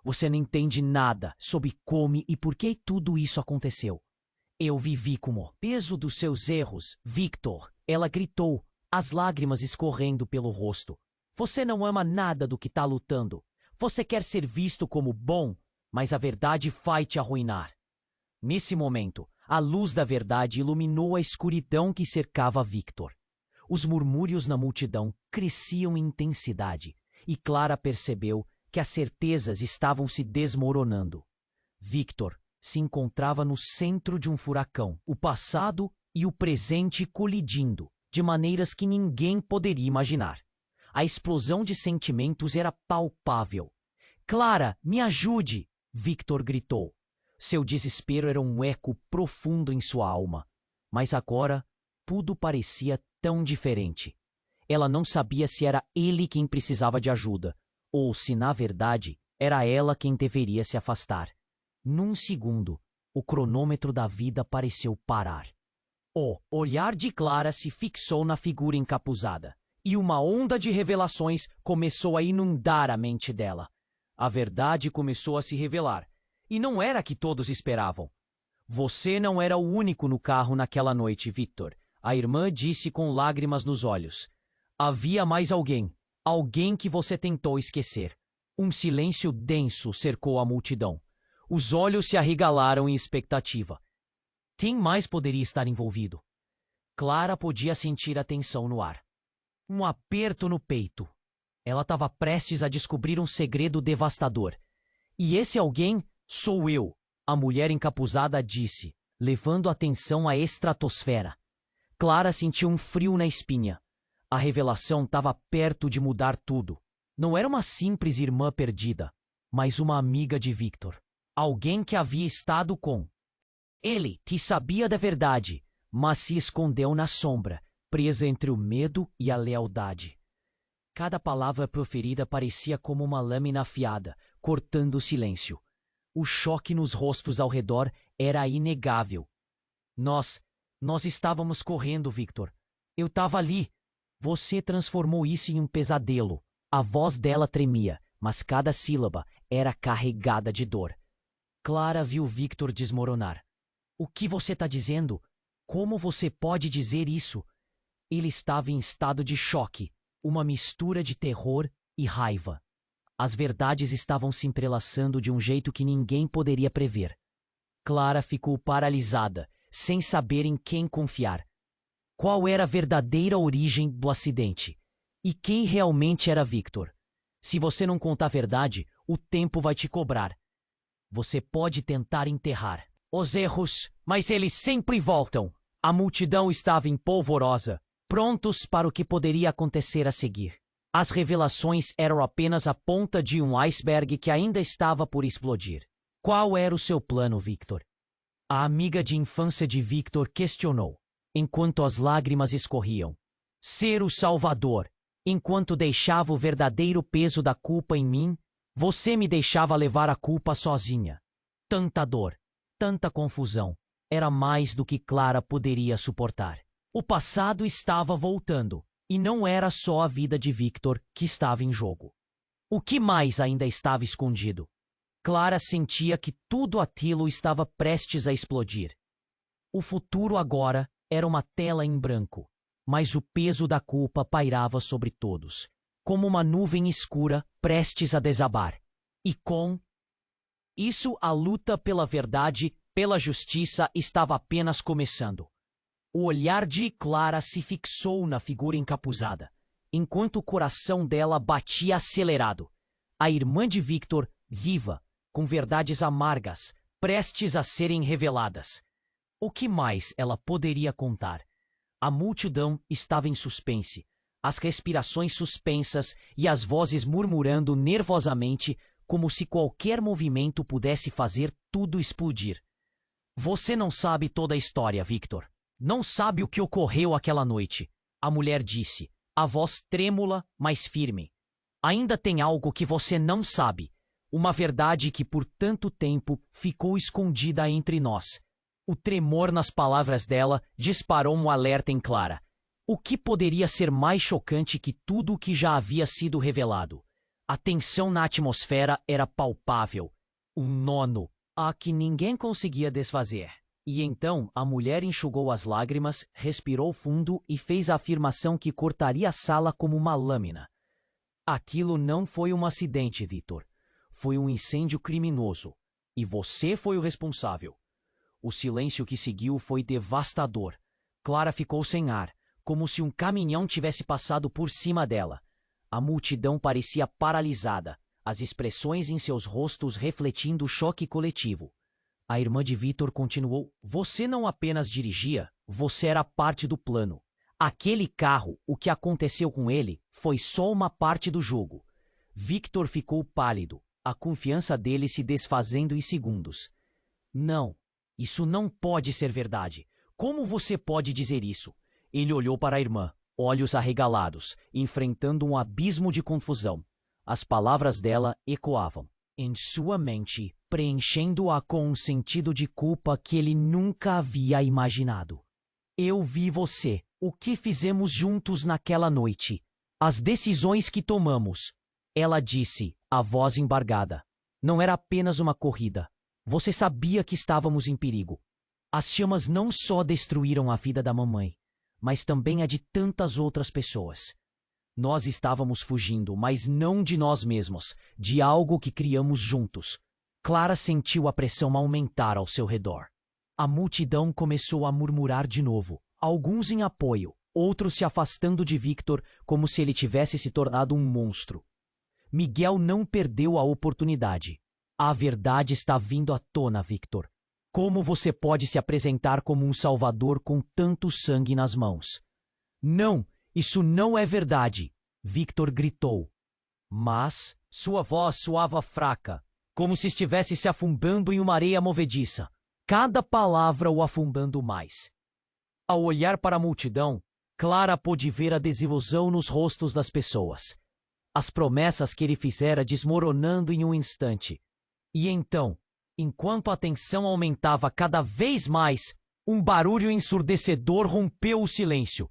Você não entende nada sobre como e por que tudo isso aconteceu. Eu vivi como o peso dos seus erros, Victor. Ela gritou, as lágrimas escorrendo pelo rosto. Você não ama nada do que está lutando. Você quer ser visto como bom, mas a verdade vai te arruinar. Nesse momento, a luz da verdade iluminou a escuridão que cercava Victor. Os murmúrios na multidão cresciam em intensidade, e Clara percebeu que as certezas estavam se desmoronando. Victor se encontrava no centro de um furacão, o passado e o presente colidindo, de maneiras que ninguém poderia imaginar. A explosão de sentimentos era palpável. Clara, me ajude! Victor gritou. Seu desespero era um eco profundo em sua alma. Mas agora, tudo parecia tão diferente. Ela não sabia se era ele quem precisava de ajuda, ou se, na verdade, era ela quem deveria se afastar. Num segundo, o cronômetro da vida pareceu parar. O olhar de Clara se fixou na figura encapuzada, e uma onda de revelações começou a inundar a mente dela. A verdade começou a se revelar, e não era a que todos esperavam. Você não era o único no carro naquela noite, Victor, a irmã disse com lágrimas nos olhos. Havia mais alguém, alguém que você tentou esquecer. Um silêncio denso cercou a multidão. Os olhos se arregalaram em expectativa. Quem mais poderia estar envolvido? Clara podia sentir a tensão no ar. Um aperto no peito. Ela estava prestes a descobrir um segredo devastador. E esse alguém sou eu, a mulher encapuzada disse, levando a atenção à estratosfera. Clara sentiu um frio na espinha. A revelação estava perto de mudar tudo. Não era uma simples irmã perdida, mas uma amiga de Victor. Alguém que havia estado com ele, que sabia da verdade, mas se escondeu na sombra, presa entre o medo e a lealdade. Cada palavra proferida parecia como uma lâmina afiada, cortando o silêncio. O choque nos rostos ao redor era inegável. Nós estávamos correndo, Victor. Eu estava ali. Você transformou isso em um pesadelo. A voz dela tremia, mas cada sílaba era carregada de dor. Clara viu Victor desmoronar. O que você está dizendo? Como você pode dizer isso? Ele estava em estado de choque, uma mistura de terror e raiva. As verdades estavam se entrelaçando de um jeito que ninguém poderia prever. Clara ficou paralisada, sem saber em quem confiar. Qual era a verdadeira origem do acidente? E quem realmente era Victor? Se você não contar a verdade, o tempo vai te cobrar. Você pode tentar enterrar os erros, mas eles sempre voltam. A multidão estava em polvorosa, prontos para o que poderia acontecer a seguir. As revelações eram apenas a ponta de um iceberg que ainda estava por explodir. Qual era o seu plano, Victor? A amiga de infância de Victor questionou, enquanto as lágrimas escorriam. Ser o Salvador. Enquanto deixava o verdadeiro peso da culpa em mim, você me deixava levar a culpa sozinha. Tanta dor, tanta confusão. Era mais do que Clara poderia suportar. O passado estava voltando, e não era só a vida de Victor que estava em jogo. O que mais ainda estava escondido? Clara sentia que tudo aquilo estava prestes a explodir. O futuro agora era uma tela em branco, mas o peso da culpa pairava sobre todos, como uma nuvem escura prestes a desabar. E com isso, a luta pela verdade, pela justiça, estava apenas começando. O olhar de Clara se fixou na figura encapuzada, enquanto o coração dela batia acelerado. A irmã de Victor, viva, com verdades amargas, prestes a serem reveladas. O que mais ela poderia contar? A multidão estava em suspense, as respirações suspensas e as vozes murmurando nervosamente, como se qualquer movimento pudesse fazer tudo explodir. Você não sabe toda a história, Victor. Não sabe o que ocorreu aquela noite, a mulher disse, a voz trêmula, mas firme. Ainda tem algo que você não sabe, uma verdade que por tanto tempo ficou escondida entre nós. O tremor nas palavras dela disparou um alerta em Clara. O que poderia ser mais chocante que tudo o que já havia sido revelado? A tensão na atmosfera era palpável. Um nono, a que ninguém conseguia desfazer. E então a mulher enxugou as lágrimas, respirou fundo e fez a afirmação que cortaria a sala como uma lâmina. Aquilo não foi um acidente, Victor. Foi um incêndio criminoso. E você foi o responsável. O silêncio que seguiu foi devastador. Clara ficou sem ar, como se um caminhão tivesse passado por cima dela. A multidão parecia paralisada, as expressões em seus rostos refletindo o choque coletivo. A irmã de Victor continuou: você não apenas dirigia, você era parte do plano. Aquele carro, o que aconteceu com ele, foi só uma parte do jogo. Victor ficou pálido, a confiança dele se desfazendo em segundos. Não, isso não pode ser verdade. Como você pode dizer isso? Ele olhou para a irmã, olhos arregalados, enfrentando um abismo de confusão. As palavras dela ecoavam em sua mente, preenchendo-a com um sentido de culpa que ele nunca havia imaginado. Eu vi você, o que fizemos juntos naquela noite, as decisões que tomamos. Ela disse, a voz embargada. Não era apenas uma corrida. Você sabia que estávamos em perigo. As chamas não só destruíram a vida da mamãe, mas também a de tantas outras pessoas. Nós estávamos fugindo, mas não de nós mesmos, de algo que criamos juntos. Clara sentiu a pressão aumentar ao seu redor. A multidão começou a murmurar de novo, alguns em apoio, outros se afastando de Victor como se ele tivesse se tornado um monstro. Miguel não perdeu a oportunidade. A verdade está vindo à tona, Victor. Como você pode se apresentar como um salvador com tanto sangue nas mãos? Não, isso não é verdade, Victor gritou. Mas sua voz soava fraca, como se estivesse se afundando em uma areia movediça, cada palavra o afundando mais. Ao olhar para a multidão, Clara pôde ver a desilusão nos rostos das pessoas. As promessas que ele fizera desmoronando em um instante. E então, enquanto a tensão aumentava cada vez mais, um barulho ensurdecedor rompeu o silêncio.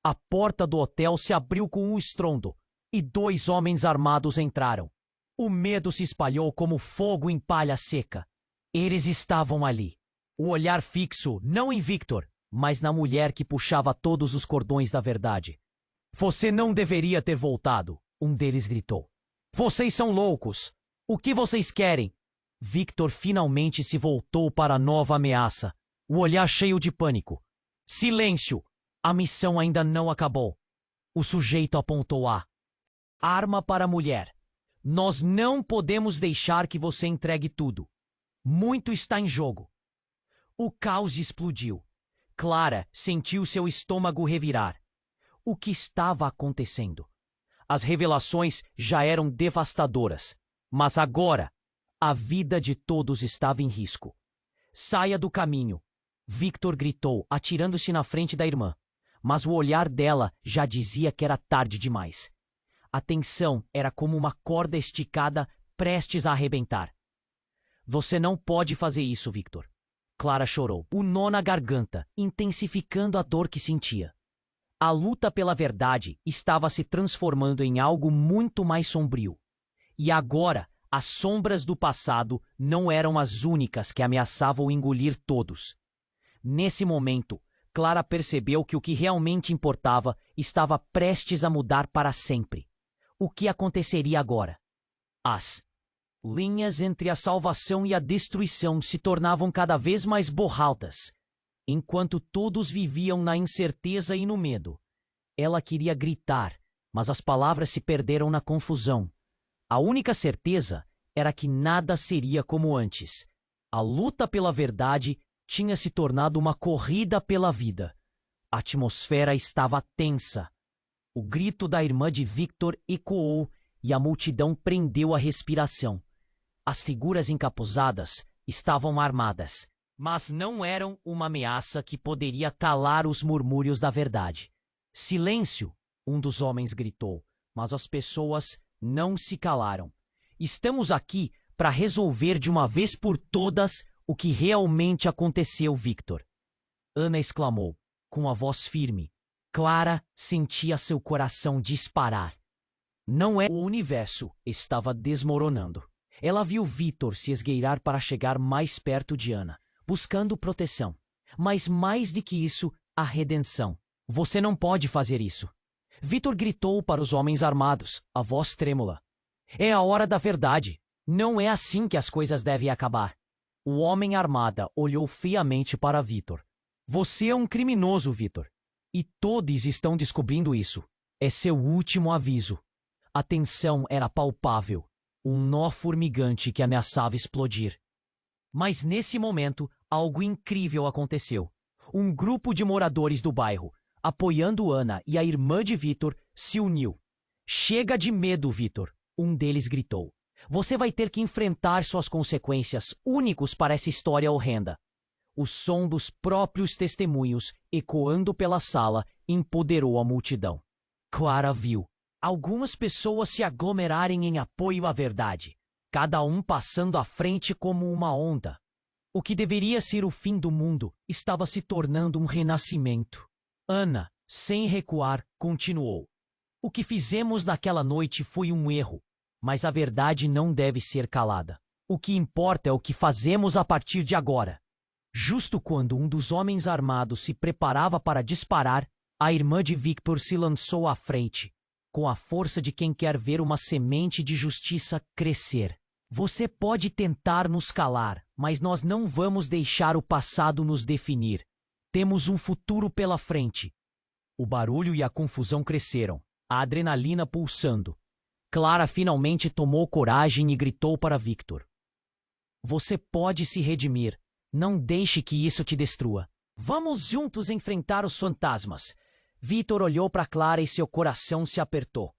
A porta do hotel se abriu com um estrondo, e 2 homens armados entraram. O medo se espalhou como fogo em palha seca. Eles estavam ali, o olhar fixo não em Victor, mas na mulher que puxava todos os cordões da verdade. Você não deveria ter voltado, um deles gritou. Vocês são loucos! O que vocês querem? Victor finalmente se voltou para a nova ameaça, o olhar cheio de pânico. Silêncio! A missão ainda não acabou. O sujeito apontou a arma para a mulher. Nós não podemos deixar que você entregue tudo. Muito está em jogo. O caos explodiu. Clara sentiu seu estômago revirar. O que estava acontecendo? As revelações já eram devastadoras, mas agora a vida de todos estava em risco. Saia do caminho, Victor gritou, atirando-se na frente da irmã. Mas o olhar dela já dizia que era tarde demais. A tensão era como uma corda esticada prestes a arrebentar. Você não pode fazer isso, Victor. Clara chorou, o nó na garganta, intensificando a dor que sentia. A luta pela verdade estava se transformando em algo muito mais sombrio. E agora, as sombras do passado não eram as únicas que ameaçavam engolir todos. Nesse momento, Clara percebeu que o que realmente importava estava prestes a mudar para sempre. O que aconteceria agora? As linhas entre a salvação e a destruição se tornavam cada vez mais borraltas, enquanto todos viviam na incerteza e no medo. Ela queria gritar, mas as palavras se perderam na confusão. A única certeza era que nada seria como antes. A luta pela verdade tinha se tornado uma corrida pela vida. A atmosfera estava tensa. O grito da irmã de Victor ecoou e a multidão prendeu a respiração. As figuras encapuzadas estavam armadas, mas não eram uma ameaça que poderia calar os murmúrios da verdade. Silêncio! Um dos homens gritou, mas as pessoas não se calaram. Estamos aqui para resolver de uma vez por todas o que realmente aconteceu, Victor. Ana exclamou, com a voz firme. Clara sentia seu coração disparar. Não é o universo estava desmoronando. Ela viu Vitor se esgueirar para chegar mais perto de Ana, buscando proteção. Mas mais do que isso, a redenção. Você não pode fazer isso. Vitor gritou para os homens armados, a voz trêmula. É a hora da verdade. Não é assim que as coisas devem acabar. O homem armado olhou friamente para Vitor. Você é um criminoso, Vitor. E todos estão descobrindo isso. É seu último aviso. A tensão era palpável. Um nó formigante que ameaçava explodir. Mas nesse momento, algo incrível aconteceu. Um grupo de moradores do bairro, apoiando Ana e a irmã de Vitor, se uniu. Chega de medo, Vitor, um deles gritou. Você vai ter que enfrentar suas consequências únicos para essa história horrenda. O som dos próprios testemunhos, ecoando pela sala, empoderou a multidão. Clara viu algumas pessoas se aglomerarem em apoio à verdade, cada um passando à frente como uma onda. O que deveria ser o fim do mundo estava se tornando um renascimento. Ana, sem recuar, continuou. O que fizemos naquela noite foi um erro, mas a verdade não deve ser calada. O que importa é o que fazemos a partir de agora. Justo quando um dos homens armados se preparava para disparar, a irmã de Victor se lançou à frente, com a força de quem quer ver uma semente de justiça crescer. Você pode tentar nos calar, mas nós não vamos deixar o passado nos definir. Temos um futuro pela frente. O barulho e a confusão cresceram, a adrenalina pulsando. Clara finalmente tomou coragem e gritou para Victor. Você pode se redimir. Não deixe que isso te destrua. Vamos juntos enfrentar os fantasmas. Victor olhou para Clara e seu coração se apertou.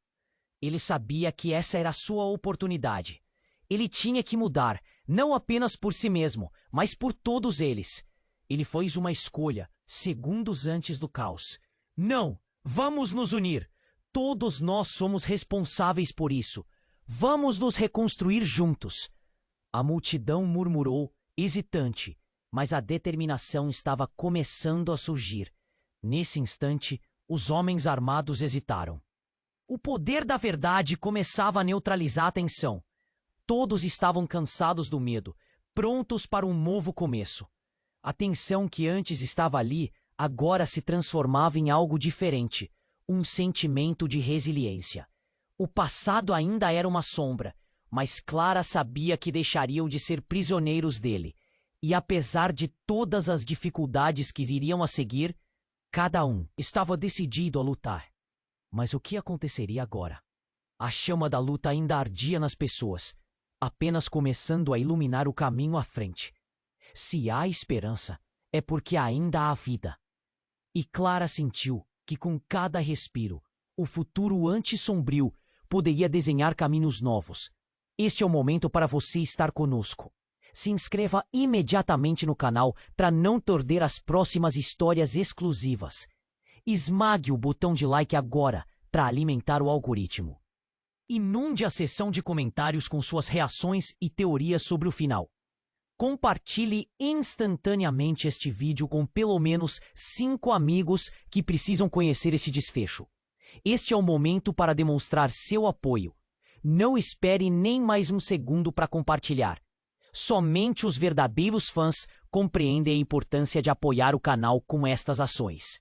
Ele sabia que essa era a sua oportunidade. Ele tinha que mudar, não apenas por si mesmo, mas por todos eles. Ele fez uma escolha, segundos antes do caos. Não! Vamos nos unir! Todos nós somos responsáveis por isso. Vamos nos reconstruir juntos. A multidão murmurou, hesitante, mas a determinação estava começando a surgir. Nesse instante, os homens armados hesitaram. O poder da verdade começava a neutralizar a tensão. Todos estavam cansados do medo, prontos para um novo começo. A tensão que antes estava ali, agora se transformava em algo diferente, um sentimento de resiliência. O passado ainda era uma sombra, mas Clara sabia que deixariam de ser prisioneiros dele. E apesar de todas as dificuldades que iriam a seguir, cada um estava decidido a lutar. Mas o que aconteceria agora? A chama da luta ainda ardia nas pessoas, apenas começando a iluminar o caminho à frente. Se há esperança, é porque ainda há vida. E Clara sentiu que com cada respiro, o futuro anti-sombrio poderia desenhar caminhos novos. Este é o momento para você estar conosco. Se inscreva imediatamente no canal para não perder as próximas histórias exclusivas. Esmague o botão de like agora para alimentar o algoritmo. Inunde a seção de comentários com suas reações e teorias sobre o final. Compartilhe instantaneamente este vídeo com pelo menos 5 amigos que precisam conhecer esse desfecho. Este é o momento para demonstrar seu apoio. Não espere nem mais um segundo para compartilhar. Somente os verdadeiros fãs compreendem a importância de apoiar o canal com estas ações.